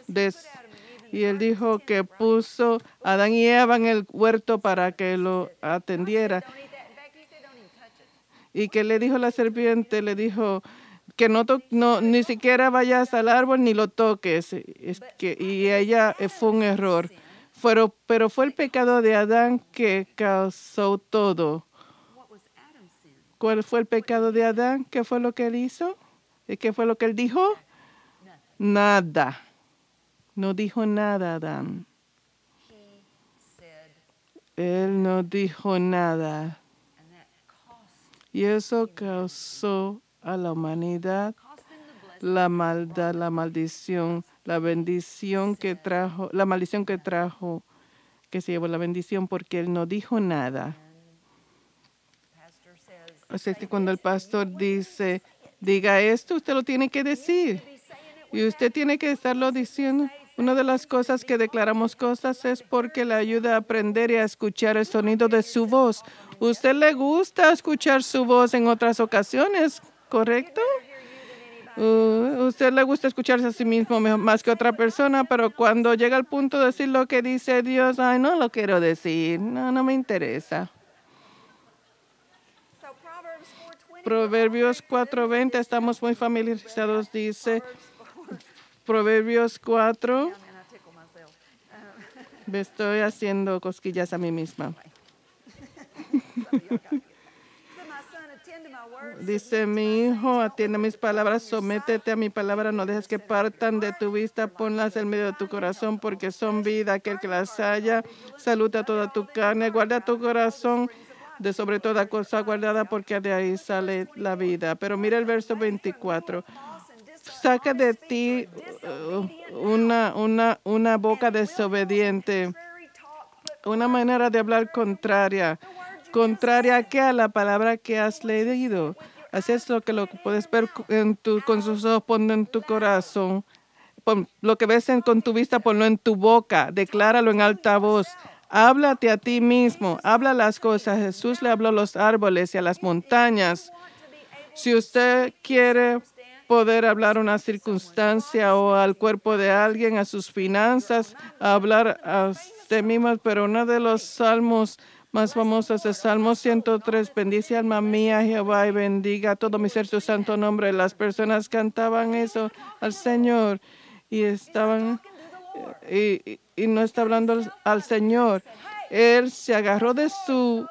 Y él dijo que puso a Adán y Eva en el huerto para que lo atendiera. Y que le dijo la serpiente, le dijo que ni siquiera vayas al árbol ni lo toques. Y ella fue un error. Pero fue el pecado de Adán que causó todo. ¿Cuál fue el pecado de Adán? ¿Qué fue lo que él hizo? ¿Y qué fue lo que él dijo? Nada. No dijo nada, Adán. Él no dijo nada. Y eso causó a la humanidad la maldad, la maldición, la bendición que trajo, la maldición que trajo, que se llevó la bendición porque él no dijo nada. Así que cuando el pastor diga esto, usted lo tiene que decir. Y usted tiene que estarlo diciendo. Una de las cosas que declaramos cosas es porque le ayuda a aprender y a escuchar el sonido de su voz. ¿Usted le gusta escuchar su voz en otras ocasiones? ¿Correcto? Usted le gusta escucharse a sí mismo más que otra persona, pero cuando llega al punto de decir lo que dice Dios, ay, no lo quiero decir, no me interesa. Proverbios 4:20, estamos muy familiarizados, dice Proverbios 4. Me estoy haciendo cosquillas a mí misma. Dice, mi hijo, atiende mis palabras, sométete a mi palabra, no dejes que partan de tu vista, ponlas en medio de tu corazón, porque son vida. Aquel que las haya, salud a toda tu carne, guarda tu corazón de sobre toda cosa guardada, porque de ahí sale la vida. Pero mira el verso 24. Saca de ti una boca desobediente, una manera de hablar contraria a que a la palabra que has leído. Así es lo que puedes ver con sus ojos, ponlo en tu corazón. Lo que ves con tu vista, ponlo en tu boca. Decláralo en alta voz. Háblate a ti mismo. Habla las cosas. Jesús le habló a los árboles y a las montañas. Si usted quiere poder hablar una circunstancia o al cuerpo de alguien, a sus finanzas, a hablar a usted mismo, pero uno de los salmos más famosos es Salmo 103. Bendice alma mía Jehová y bendiga todo mi ser su santo nombre. Las personas cantaban eso al Señor y estaban y no está hablando al Señor. Él se agarró de su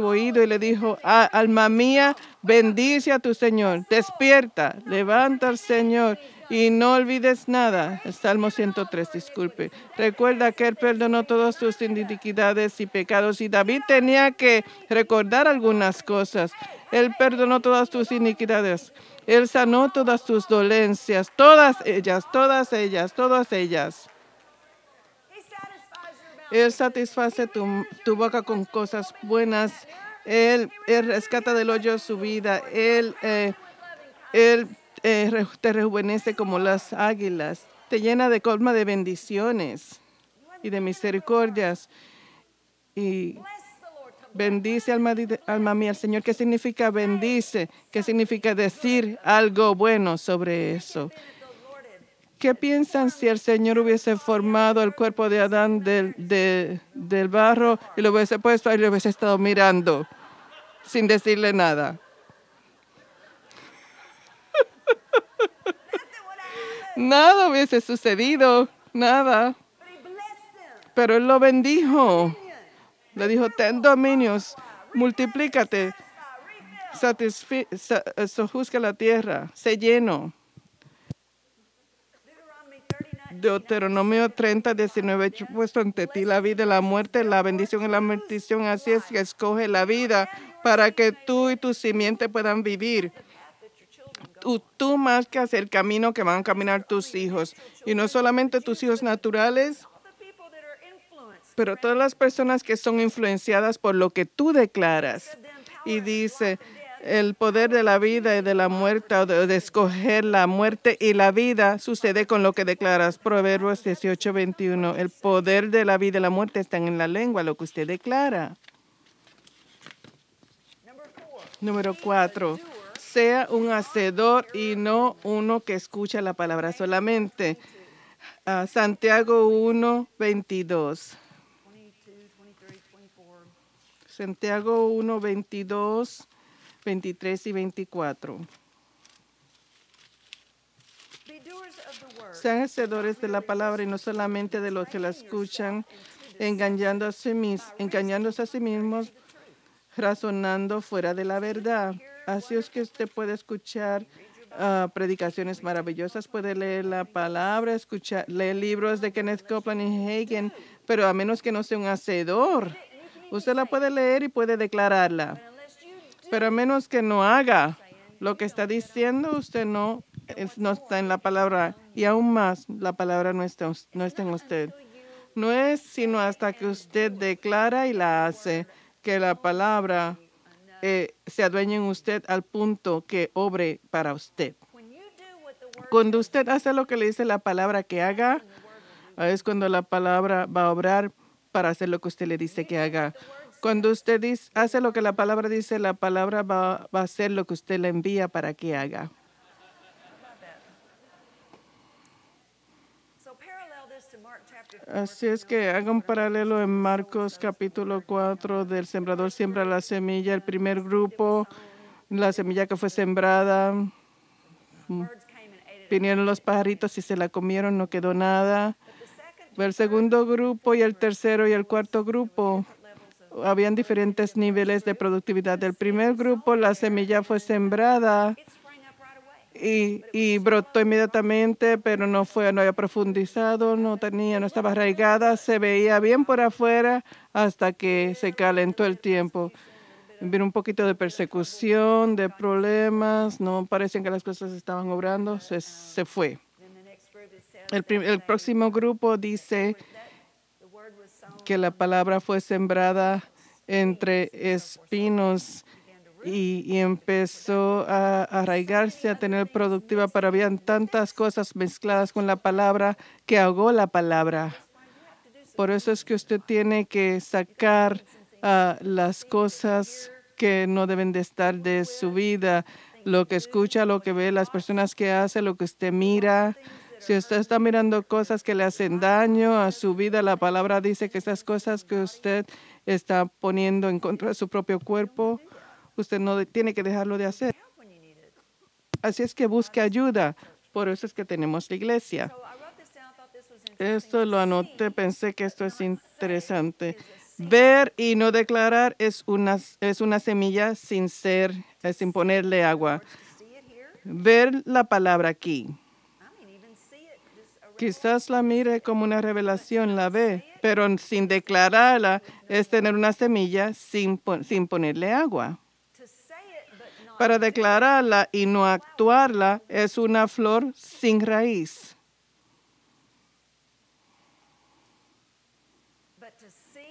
oído y le dijo, alma mía, bendice a tu Señor. Despierta, levanta al Señor y no olvides nada. El Salmo 103, disculpe. Recuerda que Él perdonó todas tus iniquidades y pecados. Y David tenía que recordar algunas cosas. Él perdonó todas tus iniquidades. Él sanó todas tus dolencias, todas ellas. Él satisface tu boca con cosas buenas. Él rescata del hoyo su vida. Él te rejuvenece como las águilas. Te llena de colma de bendiciones y de misericordias. Y bendice, alma mía, al Señor. ¿Qué significa bendice? ¿Qué significa decir algo bueno sobre eso? ¿Qué piensan si el Señor hubiese formado el cuerpo de Adán del barro y lo hubiese puesto ahí y lo hubiese estado mirando sin decirle nada? Nada hubiese sucedido, nada. Pero Él lo bendijo. Le dijo, ten dominios, multiplícate, sojuzga la tierra, sé lleno. Deuteronomio 30:19, yo he puesto ante ti la vida y la muerte, la bendición y la maldición. Así es que escoge la vida para que tú y tu simiente puedan vivir. Tú marcas el camino que van a caminar tus hijos. Y no solamente tus hijos naturales, pero todas las personas que son influenciadas por lo que tú declaras. Y dice, el poder de la vida y de la muerte, o de escoger la muerte y la vida, sucede con lo que declaras. Proverbios 18:21. El poder de la vida y la muerte están en la lengua, lo que usted declara. Número 4. Sea un hacedor y no uno que escucha la palabra solamente. Santiago 1:22. Santiago 1:22, 23 y 24. Sean hacedores de la palabra y no solamente de los que la escuchan, engañándose a sí mismos, razonando fuera de la verdad. Así es que usted puede escuchar predicaciones maravillosas, puede leer la palabra, leer libros de Kenneth Copeland y Hagin, pero a menos que no sea un hacedor, usted la puede leer y puede declararla. Pero a menos que no haga lo que está diciendo, usted no está en la palabra. Y aún más, la palabra no está en usted. No es sino hasta que usted declara y la hace que la palabra se adueñe en usted al punto que obre para usted. Cuando usted hace lo que le dice la palabra que haga, es cuando la palabra va a obrar para hacer lo que usted le dice que haga. Cuando usted hace lo que la palabra dice, la palabra va a hacer lo que usted le envía para que haga. Así es que haga un paralelo en Marcos capítulo 4 del sembrador siembra la semilla. El primer grupo, la semilla que fue sembrada, vinieron los pajaritos y se la comieron, no quedó nada. El segundo grupo y el tercero y el cuarto grupo, habían diferentes niveles de productividad. Del primer grupo, la semilla fue sembrada y brotó inmediatamente, pero no había profundizado, no estaba arraigada, se veía bien por afuera hasta que se calentó el tiempo. Vino un poquito de persecución, de problemas, no parecían que las cosas estaban obrando, se fue. El próximo grupo dice que la palabra fue sembrada entre espinos y empezó a arraigarse, a tener productiva, pero habían tantas cosas mezcladas con la palabra que ahogó la palabra. Por eso es que usted tiene que sacar las cosas que no deben de estar de su vida, lo que escucha, lo que ve, las personas que hace, lo que usted mira. Si usted está mirando cosas que le hacen daño a su vida, la palabra dice que esas cosas que usted está poniendo en contra de su propio cuerpo, usted no tiene que dejarlo de hacer. Así es que busque ayuda. Por eso es que tenemos la iglesia. Esto lo anoté, pensé que esto es interesante. Ver y no declarar es una semilla sin ponerle agua. Ver la palabra aquí. Quizás la mire como una revelación, la ve, pero sin declararla es tener una semilla sin ponerle agua. Para declararla y no actuarla es una flor sin raíz.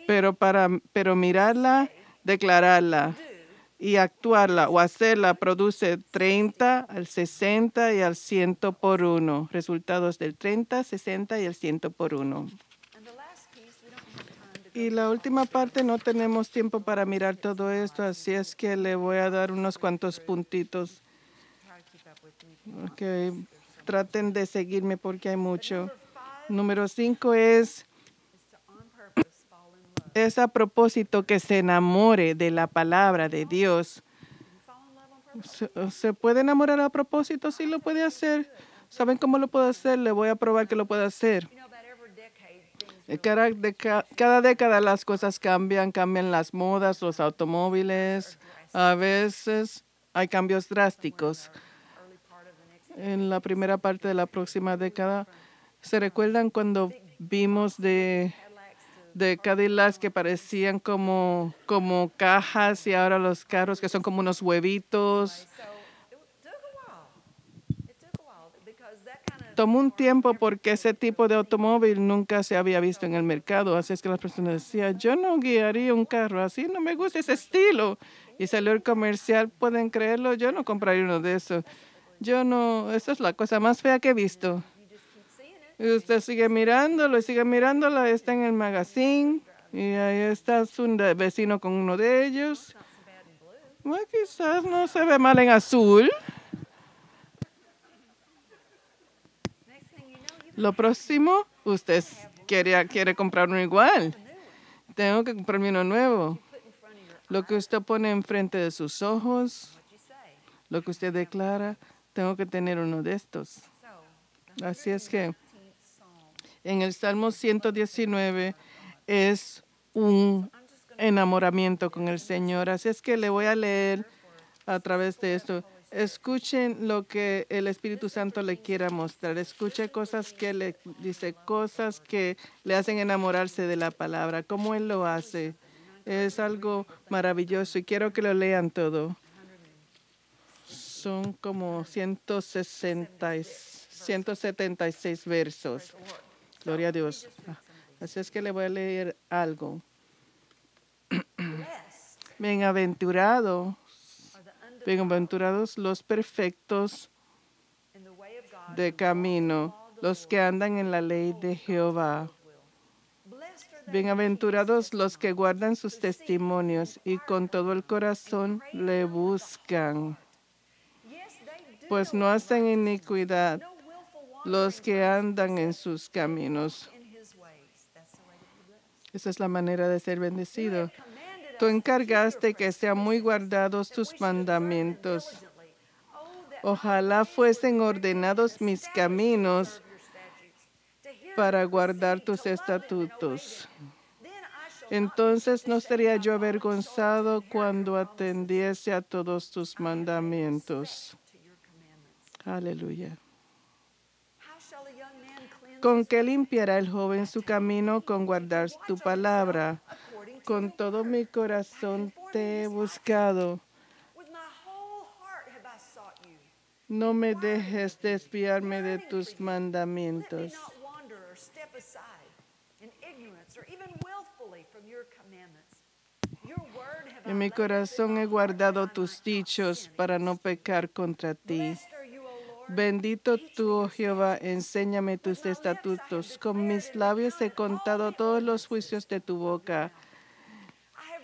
Pero mirarla, declararla y actuarla o hacerla produce 30, al 60 y al 100 por 1. Resultados del 30, 60 y el 100 por 1. Y la última parte, no tenemos tiempo para mirar todo esto, así es que le voy a dar unos cuantos puntitos. Okay. Traten de seguirme porque hay mucho. Número 5 es a propósito que se enamore de la palabra de Dios. ¿Se puede enamorar a propósito? Sí, lo puede hacer. ¿Saben cómo lo puedo hacer? Le voy a probar que lo puede hacer. Cada década las cosas cambian las modas, los automóviles. A veces hay cambios drásticos. En la primera parte de la próxima década, ¿se recuerdan cuando vimos de Cadillacs que parecían como cajas y ahora los carros que son como unos huevitos? Tomó un tiempo porque ese tipo de automóvil nunca se había visto en el mercado. Así es que las personas decían, yo no guiaría un carro así, no me gusta ese estilo. Y salió el comercial, ¿pueden creerlo? Yo no compraría uno de esos. Esa es la cosa más fea que he visto. Y usted sigue mirándolo, está en el magazine y ahí está su vecino con uno de ellos. Bueno, quizás no se ve mal en azul. Lo próximo, usted quiere comprar uno igual. Tengo que comprarme uno nuevo. Lo que usted pone enfrente de sus ojos, lo que usted declara, tengo que tener uno de estos. Así es que en el Salmo 119 es un enamoramiento con el Señor. Así es que le voy a leer a través de esto. Escuchen lo que el Espíritu Santo le quiera mostrar. Escuche cosas que le dice, cosas que le hacen enamorarse de la palabra. Cómo Él lo hace. Es algo maravilloso y quiero que lo lean todo. Son como 176 versos. Gloria a Dios. Así es que le voy a leer algo. Bienaventurados los perfectos de camino, los que andan en la ley de Jehová. Bienaventurados los que guardan sus testimonios y con todo el corazón le buscan. Pues no hacen iniquidad los que andan en sus caminos. Esa es la manera de ser bendecido. Tú encargaste que sean muy guardados tus mandamientos. Ojalá fuesen ordenados mis caminos para guardar tus estatutos. Entonces no sería yo avergonzado cuando atendiese a todos tus mandamientos. Aleluya. ¿Con qué limpiará el joven su camino? Con guardar tu palabra. Con todo mi corazón te he buscado. No me dejes desviarme de tus mandamientos. En mi corazón he guardado tus dichos para no pecar contra ti. Bendito tú, oh Jehová, enséñame tus estatutos. Con mis labios he contado todos los juicios de tu boca.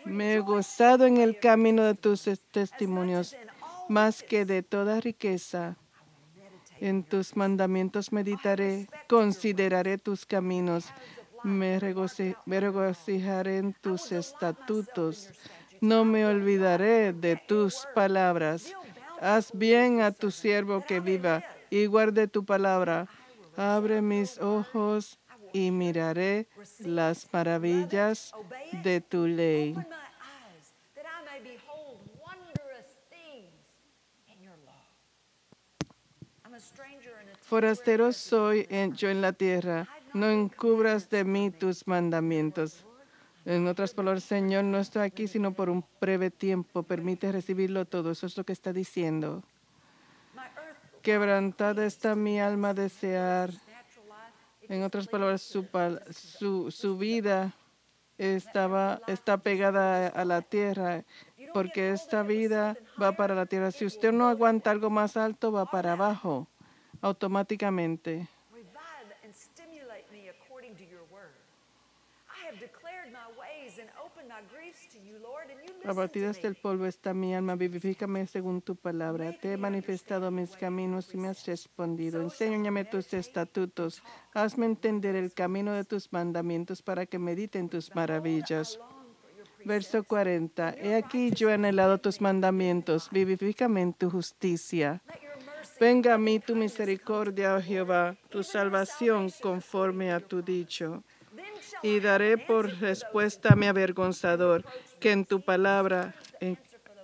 Me he gozado en el camino de tus testimonios, más que de toda riqueza. En tus mandamientos meditaré, consideraré tus caminos. Me regocijaré en tus estatutos. No me olvidaré de tus palabras. Haz bien a tu siervo que viva y guarde tu palabra. Abre mis ojos y miraré las maravillas de tu ley. Forastero soy yo en la tierra. No encubras de mí tus mandamientos. En otras palabras, Señor, no estoy aquí sino por un breve tiempo. Permite recibirlo todo. Eso es lo que está diciendo. Quebrantada está mi alma a desear. En otras palabras, su vida está pegada a la tierra, porque esta vida va para la tierra. Si usted no aguanta algo más alto, va para abajo automáticamente. Abatida del polvo está mi alma, vivifícame según tu palabra. Te he manifestado mis caminos y me has respondido. Enséñame tus estatutos. Hazme entender el camino de tus mandamientos para que medite en tus maravillas. Verso 40. He aquí yo he anhelado tus mandamientos. Vivifícame en tu justicia. Venga a mí tu misericordia, oh Jehová, tu salvación conforme a tu dicho. Y daré por respuesta a mi avergonzador, que en tu palabra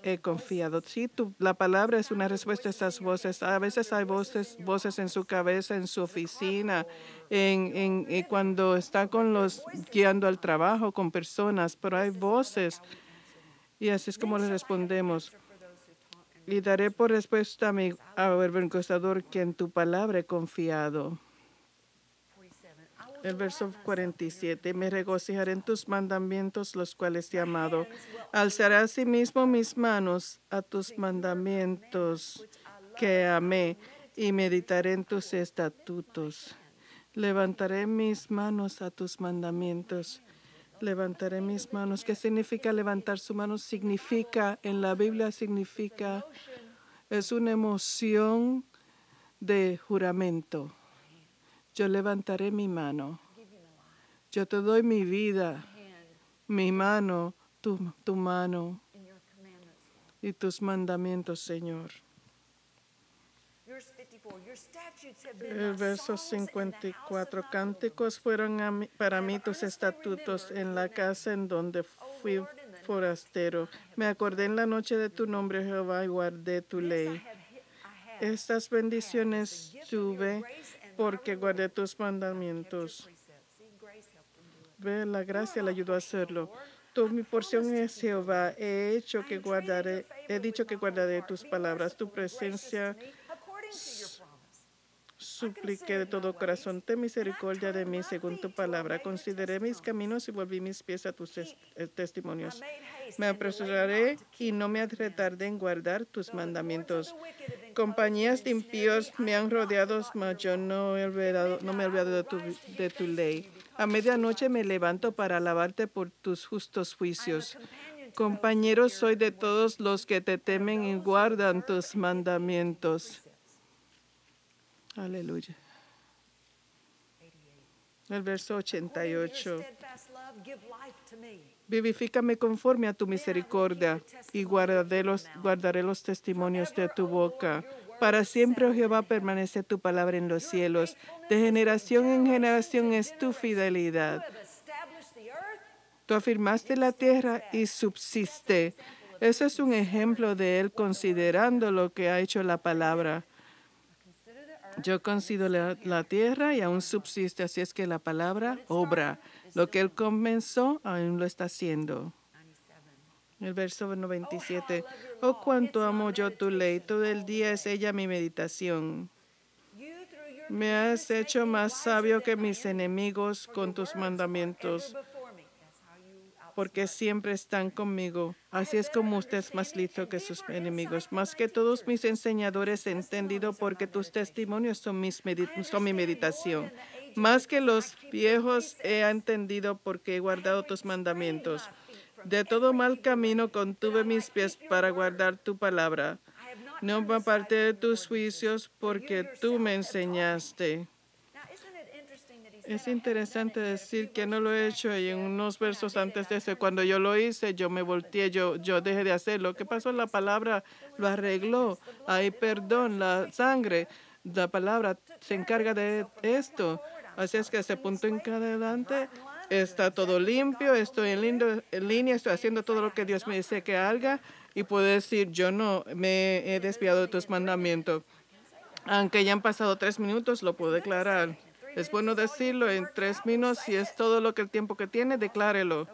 he confiado. Sí, la palabra es una respuesta a esas voces. A veces hay voces en su cabeza, en su oficina, cuando está guiando al trabajo con personas, pero hay voces. Y así es como les respondemos. Y daré por respuesta a mi avergonzador, que en tu palabra he confiado. El verso 47, me regocijaré en tus mandamientos, los cuales te he amado. Alzaré asimismo mis manos a tus mandamientos que amé, y meditaré en tus estatutos. Levantaré mis manos a tus mandamientos. Levantaré mis manos. ¿Qué significa levantar su mano? En la Biblia es una emoción de juramento. Yo levantaré mi mano. Yo te doy mi vida, mi mano, tu mano y tus mandamientos, Señor. El verso 54. Cánticos fueron para mí tus estatutos en la casa en donde fui forastero. Me acordé en la noche de tu nombre, Jehová, y guardé tu ley. Estas bendiciones tuve porque guardé tus mandamientos. Ve, la gracia le ayudó a hacerlo. Mi porción es Jehová. He dicho que guardaré tus palabras. Tu presencia supliqué de todo corazón. Ten misericordia de mí según tu palabra. Consideré mis caminos y volví mis pies a tus testimonios. Me apresuraré y no me retardé en guardar tus mandamientos. Compañías de impíos me han rodeado, mas yo no me he olvidado de tu ley. A medianoche me levanto para alabarte por tus justos juicios. Compañero soy de todos los que te temen y guardan tus mandamientos. Aleluya. El verso 88. Vivifícame conforme a tu misericordia y guardaré los testimonios de tu boca. Para siempre, oh Jehová, permanece tu palabra en los cielos. De generación en generación es tu fidelidad. Tú afirmaste la tierra y subsiste. Eso es un ejemplo de él considerando lo que ha hecho la palabra. Yo considero la tierra y aún subsiste, así es que la palabra obra. Lo que él comenzó, aún lo está haciendo. El verso 97. Oh, cuánto amo yo tu ley, todo el día es ella mi meditación. Me has hecho más sabio que mis enemigos con tus mandamientos, porque siempre están conmigo. Así es como usted es más listo que sus enemigos. Más que todos mis enseñadores he entendido, porque tus testimonios son mi meditación. Más que los viejos he entendido, porque he guardado tus mandamientos. De todo mal camino contuve mis pies para guardar tu palabra. No me aparté de tus juicios, porque tú me enseñaste. Es interesante decir que no lo he hecho, y en unos versos antes de eso, cuando yo lo hice, yo me volteé, yo dejé de hacerlo. ¿Qué pasó? La palabra lo arregló. Hay perdón, la sangre, la palabra se encarga de esto. Así es que ese punto en adelante está todo limpio, estoy en línea, estoy haciendo todo lo que Dios me dice que haga, y puedo decir, yo no me he desviado de tus mandamientos. Aunque ya han pasado 3 minutos, lo puedo declarar. Es bueno decirlo en 3 minutos. Si es todo lo que el tiempo que tiene, declárelo.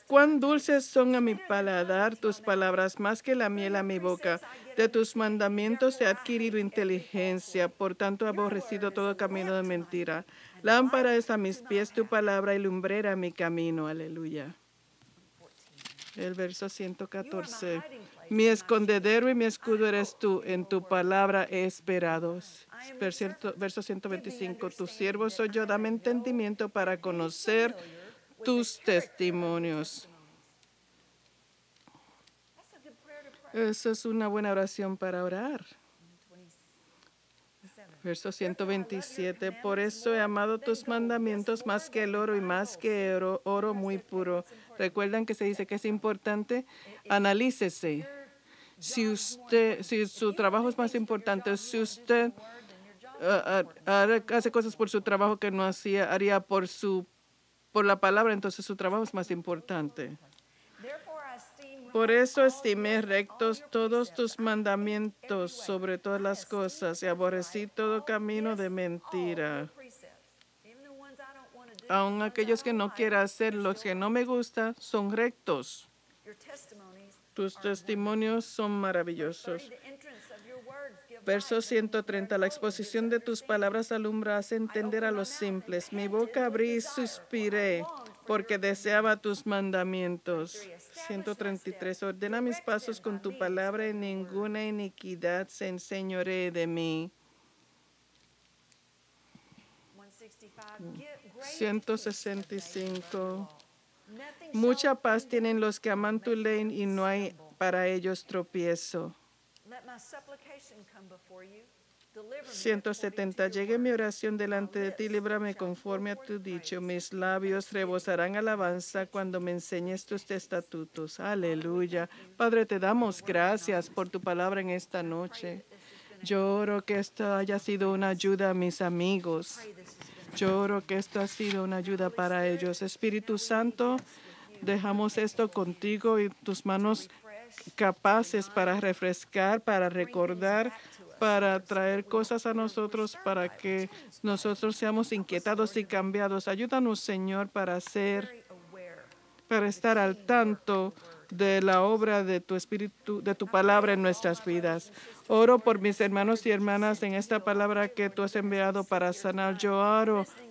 Cuán dulces son a mi paladar tus palabras, más que la miel a mi boca. De tus mandamientos he adquirido inteligencia, por tanto he aborrecido todo camino de mentira. Lámpara es a mis pies tu palabra y lumbrera a mi camino. Aleluya. El verso 114. Mi escondedero y mi escudo eres tú, en tu palabra he esperado. Verso 125. Tu siervo soy yo, dame entendimiento para conocer tus testimonios. Esa es una buena oración para orar. Verso 127. Por eso he amado tus mandamientos más que el oro y más que oro muy puro. ¿Recuerdan que se dice que es importante? Analícese. Si su trabajo es más importante, si usted hace cosas por su trabajo que no haría por la palabra, entonces su trabajo es más importante. Por eso estimé rectos todos tus mandamientos sobre todas las cosas, y aborrecí todo camino de mentira. Aun aquellos que no quiero hacer, los que no me gustan, son rectos. Tus testimonios son maravillosos. Verso 130. La exposición de tus palabras alumbra, hace entender a los simples. Mi boca abrí y suspiré, porque deseaba tus mandamientos. 133. Ordena mis pasos con tu palabra, y ninguna iniquidad se enseñoree de mí. 165. Mucha paz tienen los que aman tu ley, y no hay para ellos tropiezo. 170. Llegue mi oración delante de ti, líbrame conforme a tu dicho. Mis labios rebosarán alabanza cuando me enseñes tus estatutos. Aleluya. Padre, te damos gracias por tu palabra en esta noche. Yo oro que esto haya sido una ayuda a mis amigos. Yo oro que esto ha sido una ayuda para ellos. Espíritu Santo, dejamos esto contigo y tus manos capaces para refrescar, para recordar, para traer cosas a nosotros, para que nosotros seamos inquietados y cambiados. Ayúdanos, Señor, para estar al tanto de la obra de tu Espíritu, de tu palabra en nuestras vidas. Oro por mis hermanos y hermanas en esta palabra que tú has enviado para sanar. Yo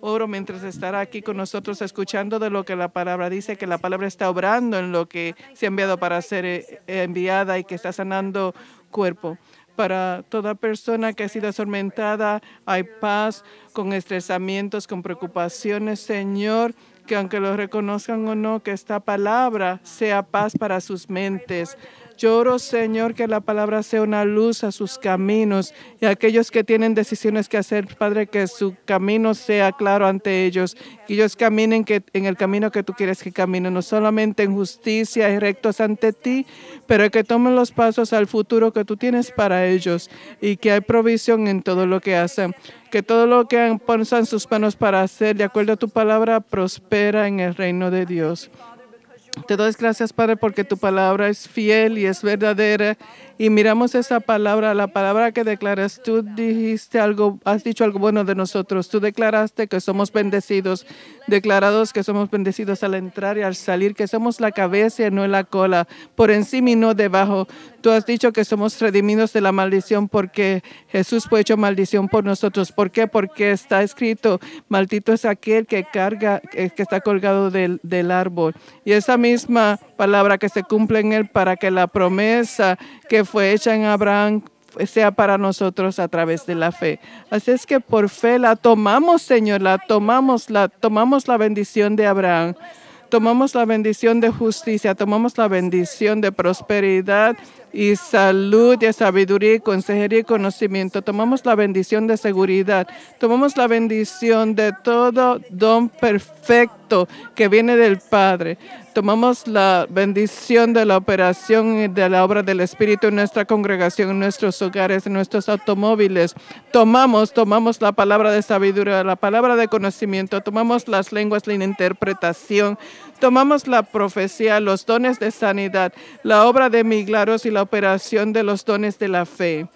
oro mientras estará aquí con nosotros, escuchando de lo que la palabra dice, que la palabra está obrando en lo que se ha enviado para ser enviada, y que está sanando cuerpo. Para toda persona que ha sido atormentada, hay paz, con estresamientos, con preocupaciones, Señor, que aunque lo reconozcan o no, que esta palabra sea paz para sus mentes. Yo oro, Señor, que la palabra sea una luz a sus caminos y a aquellos que tienen decisiones que hacer, Padre, que su camino sea claro ante ellos, que ellos caminen en el camino que tú quieres que caminen, no solamente en justicia y rectos ante ti, pero que tomen los pasos al futuro que tú tienes para ellos y que hay provisión en todo lo que hacen. Que todo lo que ponen sus manos para hacer, de acuerdo a tu palabra, prospera en el reino de Dios. Te doy gracias, Padre, porque tu palabra es fiel y es verdadera. Y miramos esa palabra, la palabra que declaras. Tú dijiste algo, has dicho algo bueno de nosotros. Tú declaraste que somos bendecidos, declarados que somos bendecidos al entrar y al salir, que somos la cabeza y no la cola, por encima y no debajo. Tú has dicho que somos redimidos de la maldición porque Jesús fue hecho maldición por nosotros. ¿Por qué? Porque está escrito, maldito es aquel que está colgado del árbol. Y esa misma palabra que se cumple en él para que la promesa que fue hecha en Abraham sea para nosotros a través de la fe. Así es que por fe la tomamos, Señor, tomamos la bendición de Abraham. Tomamos la bendición de justicia, tomamos la bendición de prosperidad y salud, y sabiduría, y consejería y conocimiento. Tomamos la bendición de seguridad. Tomamos la bendición de todo don perfecto que viene del Padre. Tomamos la bendición de la operación y de la obra del Espíritu en nuestra congregación, en nuestros hogares, en nuestros automóviles. Tomamos la palabra de sabiduría, la palabra de conocimiento. Tomamos las lenguas, la interpretación. Tomamos la profecía, los dones de sanidad, la obra de milagros y la operación de los dones de la fe.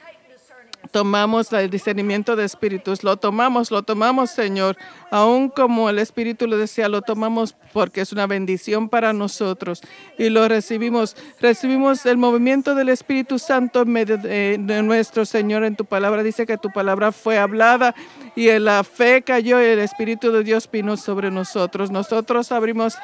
Tomamos el discernimiento de espíritus, lo tomamos, Señor, aún como el Espíritu lo decía, lo tomamos porque es una bendición para nosotros y lo recibimos. Recibimos el movimiento del Espíritu Santo en medio de nuestro Señor. En tu palabra dice que tu palabra fue hablada y la fe cayó y el Espíritu de Dios vino sobre nosotros. Nosotros abrimos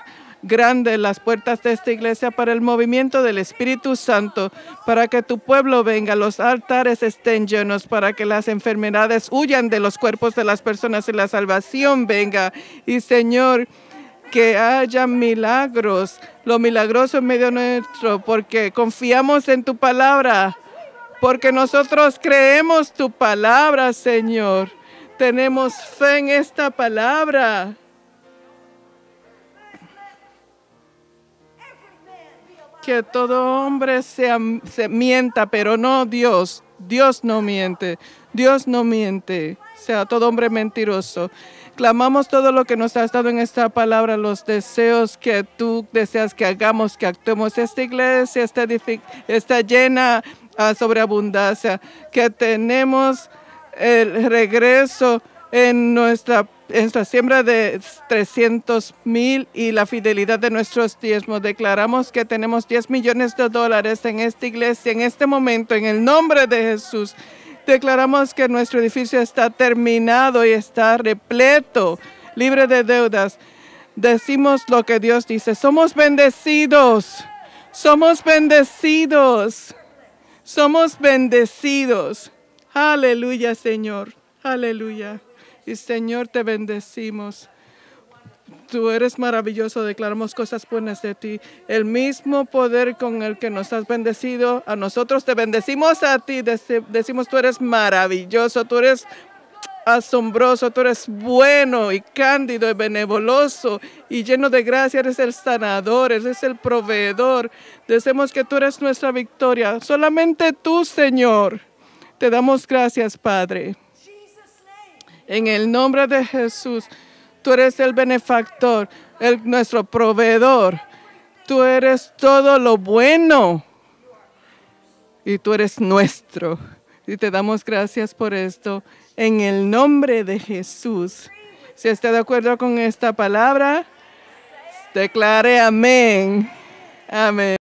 grandes las puertas de esta iglesia para el movimiento del Espíritu Santo, para que tu pueblo venga, los altares estén llenos, para que las enfermedades huyan de los cuerpos de las personas y la salvación venga. Y Señor, que haya milagros, lo milagroso en medio nuestro, porque confiamos en tu palabra, porque nosotros creemos tu palabra, Señor. Tenemos fe en esta palabra. Que todo hombre se mienta, pero no Dios. Dios no miente. Dios no miente. Sea todo hombre mentiroso. Clamamos todo lo que nos has dado en esta palabra, los deseos que tú deseas que hagamos, que actuemos. Esta iglesia está llena a sobreabundancia, que tenemos el regreso en nuestra siembra de 300,000 y la fidelidad de nuestros diezmos. Declaramos que tenemos $10 millones en esta iglesia en este momento, en el nombre de Jesús. Declaramos que nuestro edificio está terminado y está repleto, libre de deudas. Decimos lo que Dios dice. Somos bendecidos. Somos bendecidos. Somos bendecidos. Aleluya, Señor. Aleluya. Y Señor, te bendecimos. Tú eres maravilloso, declaramos cosas buenas de ti. El mismo poder con el que nos has bendecido, a nosotros te bendecimos a ti. Decimos, tú eres maravilloso, tú eres asombroso, tú eres bueno y cándido y benevolioso y lleno de gracia. Eres el sanador, eres el proveedor. Decimos que tú eres nuestra victoria. Solamente tú, Señor. Te damos gracias, Padre. En el nombre de Jesús, tú eres el benefactor, nuestro proveedor. Tú eres todo lo bueno y tú eres nuestro. Y te damos gracias por esto. En el nombre de Jesús. Si está de acuerdo con esta palabra, declare amén. Amén.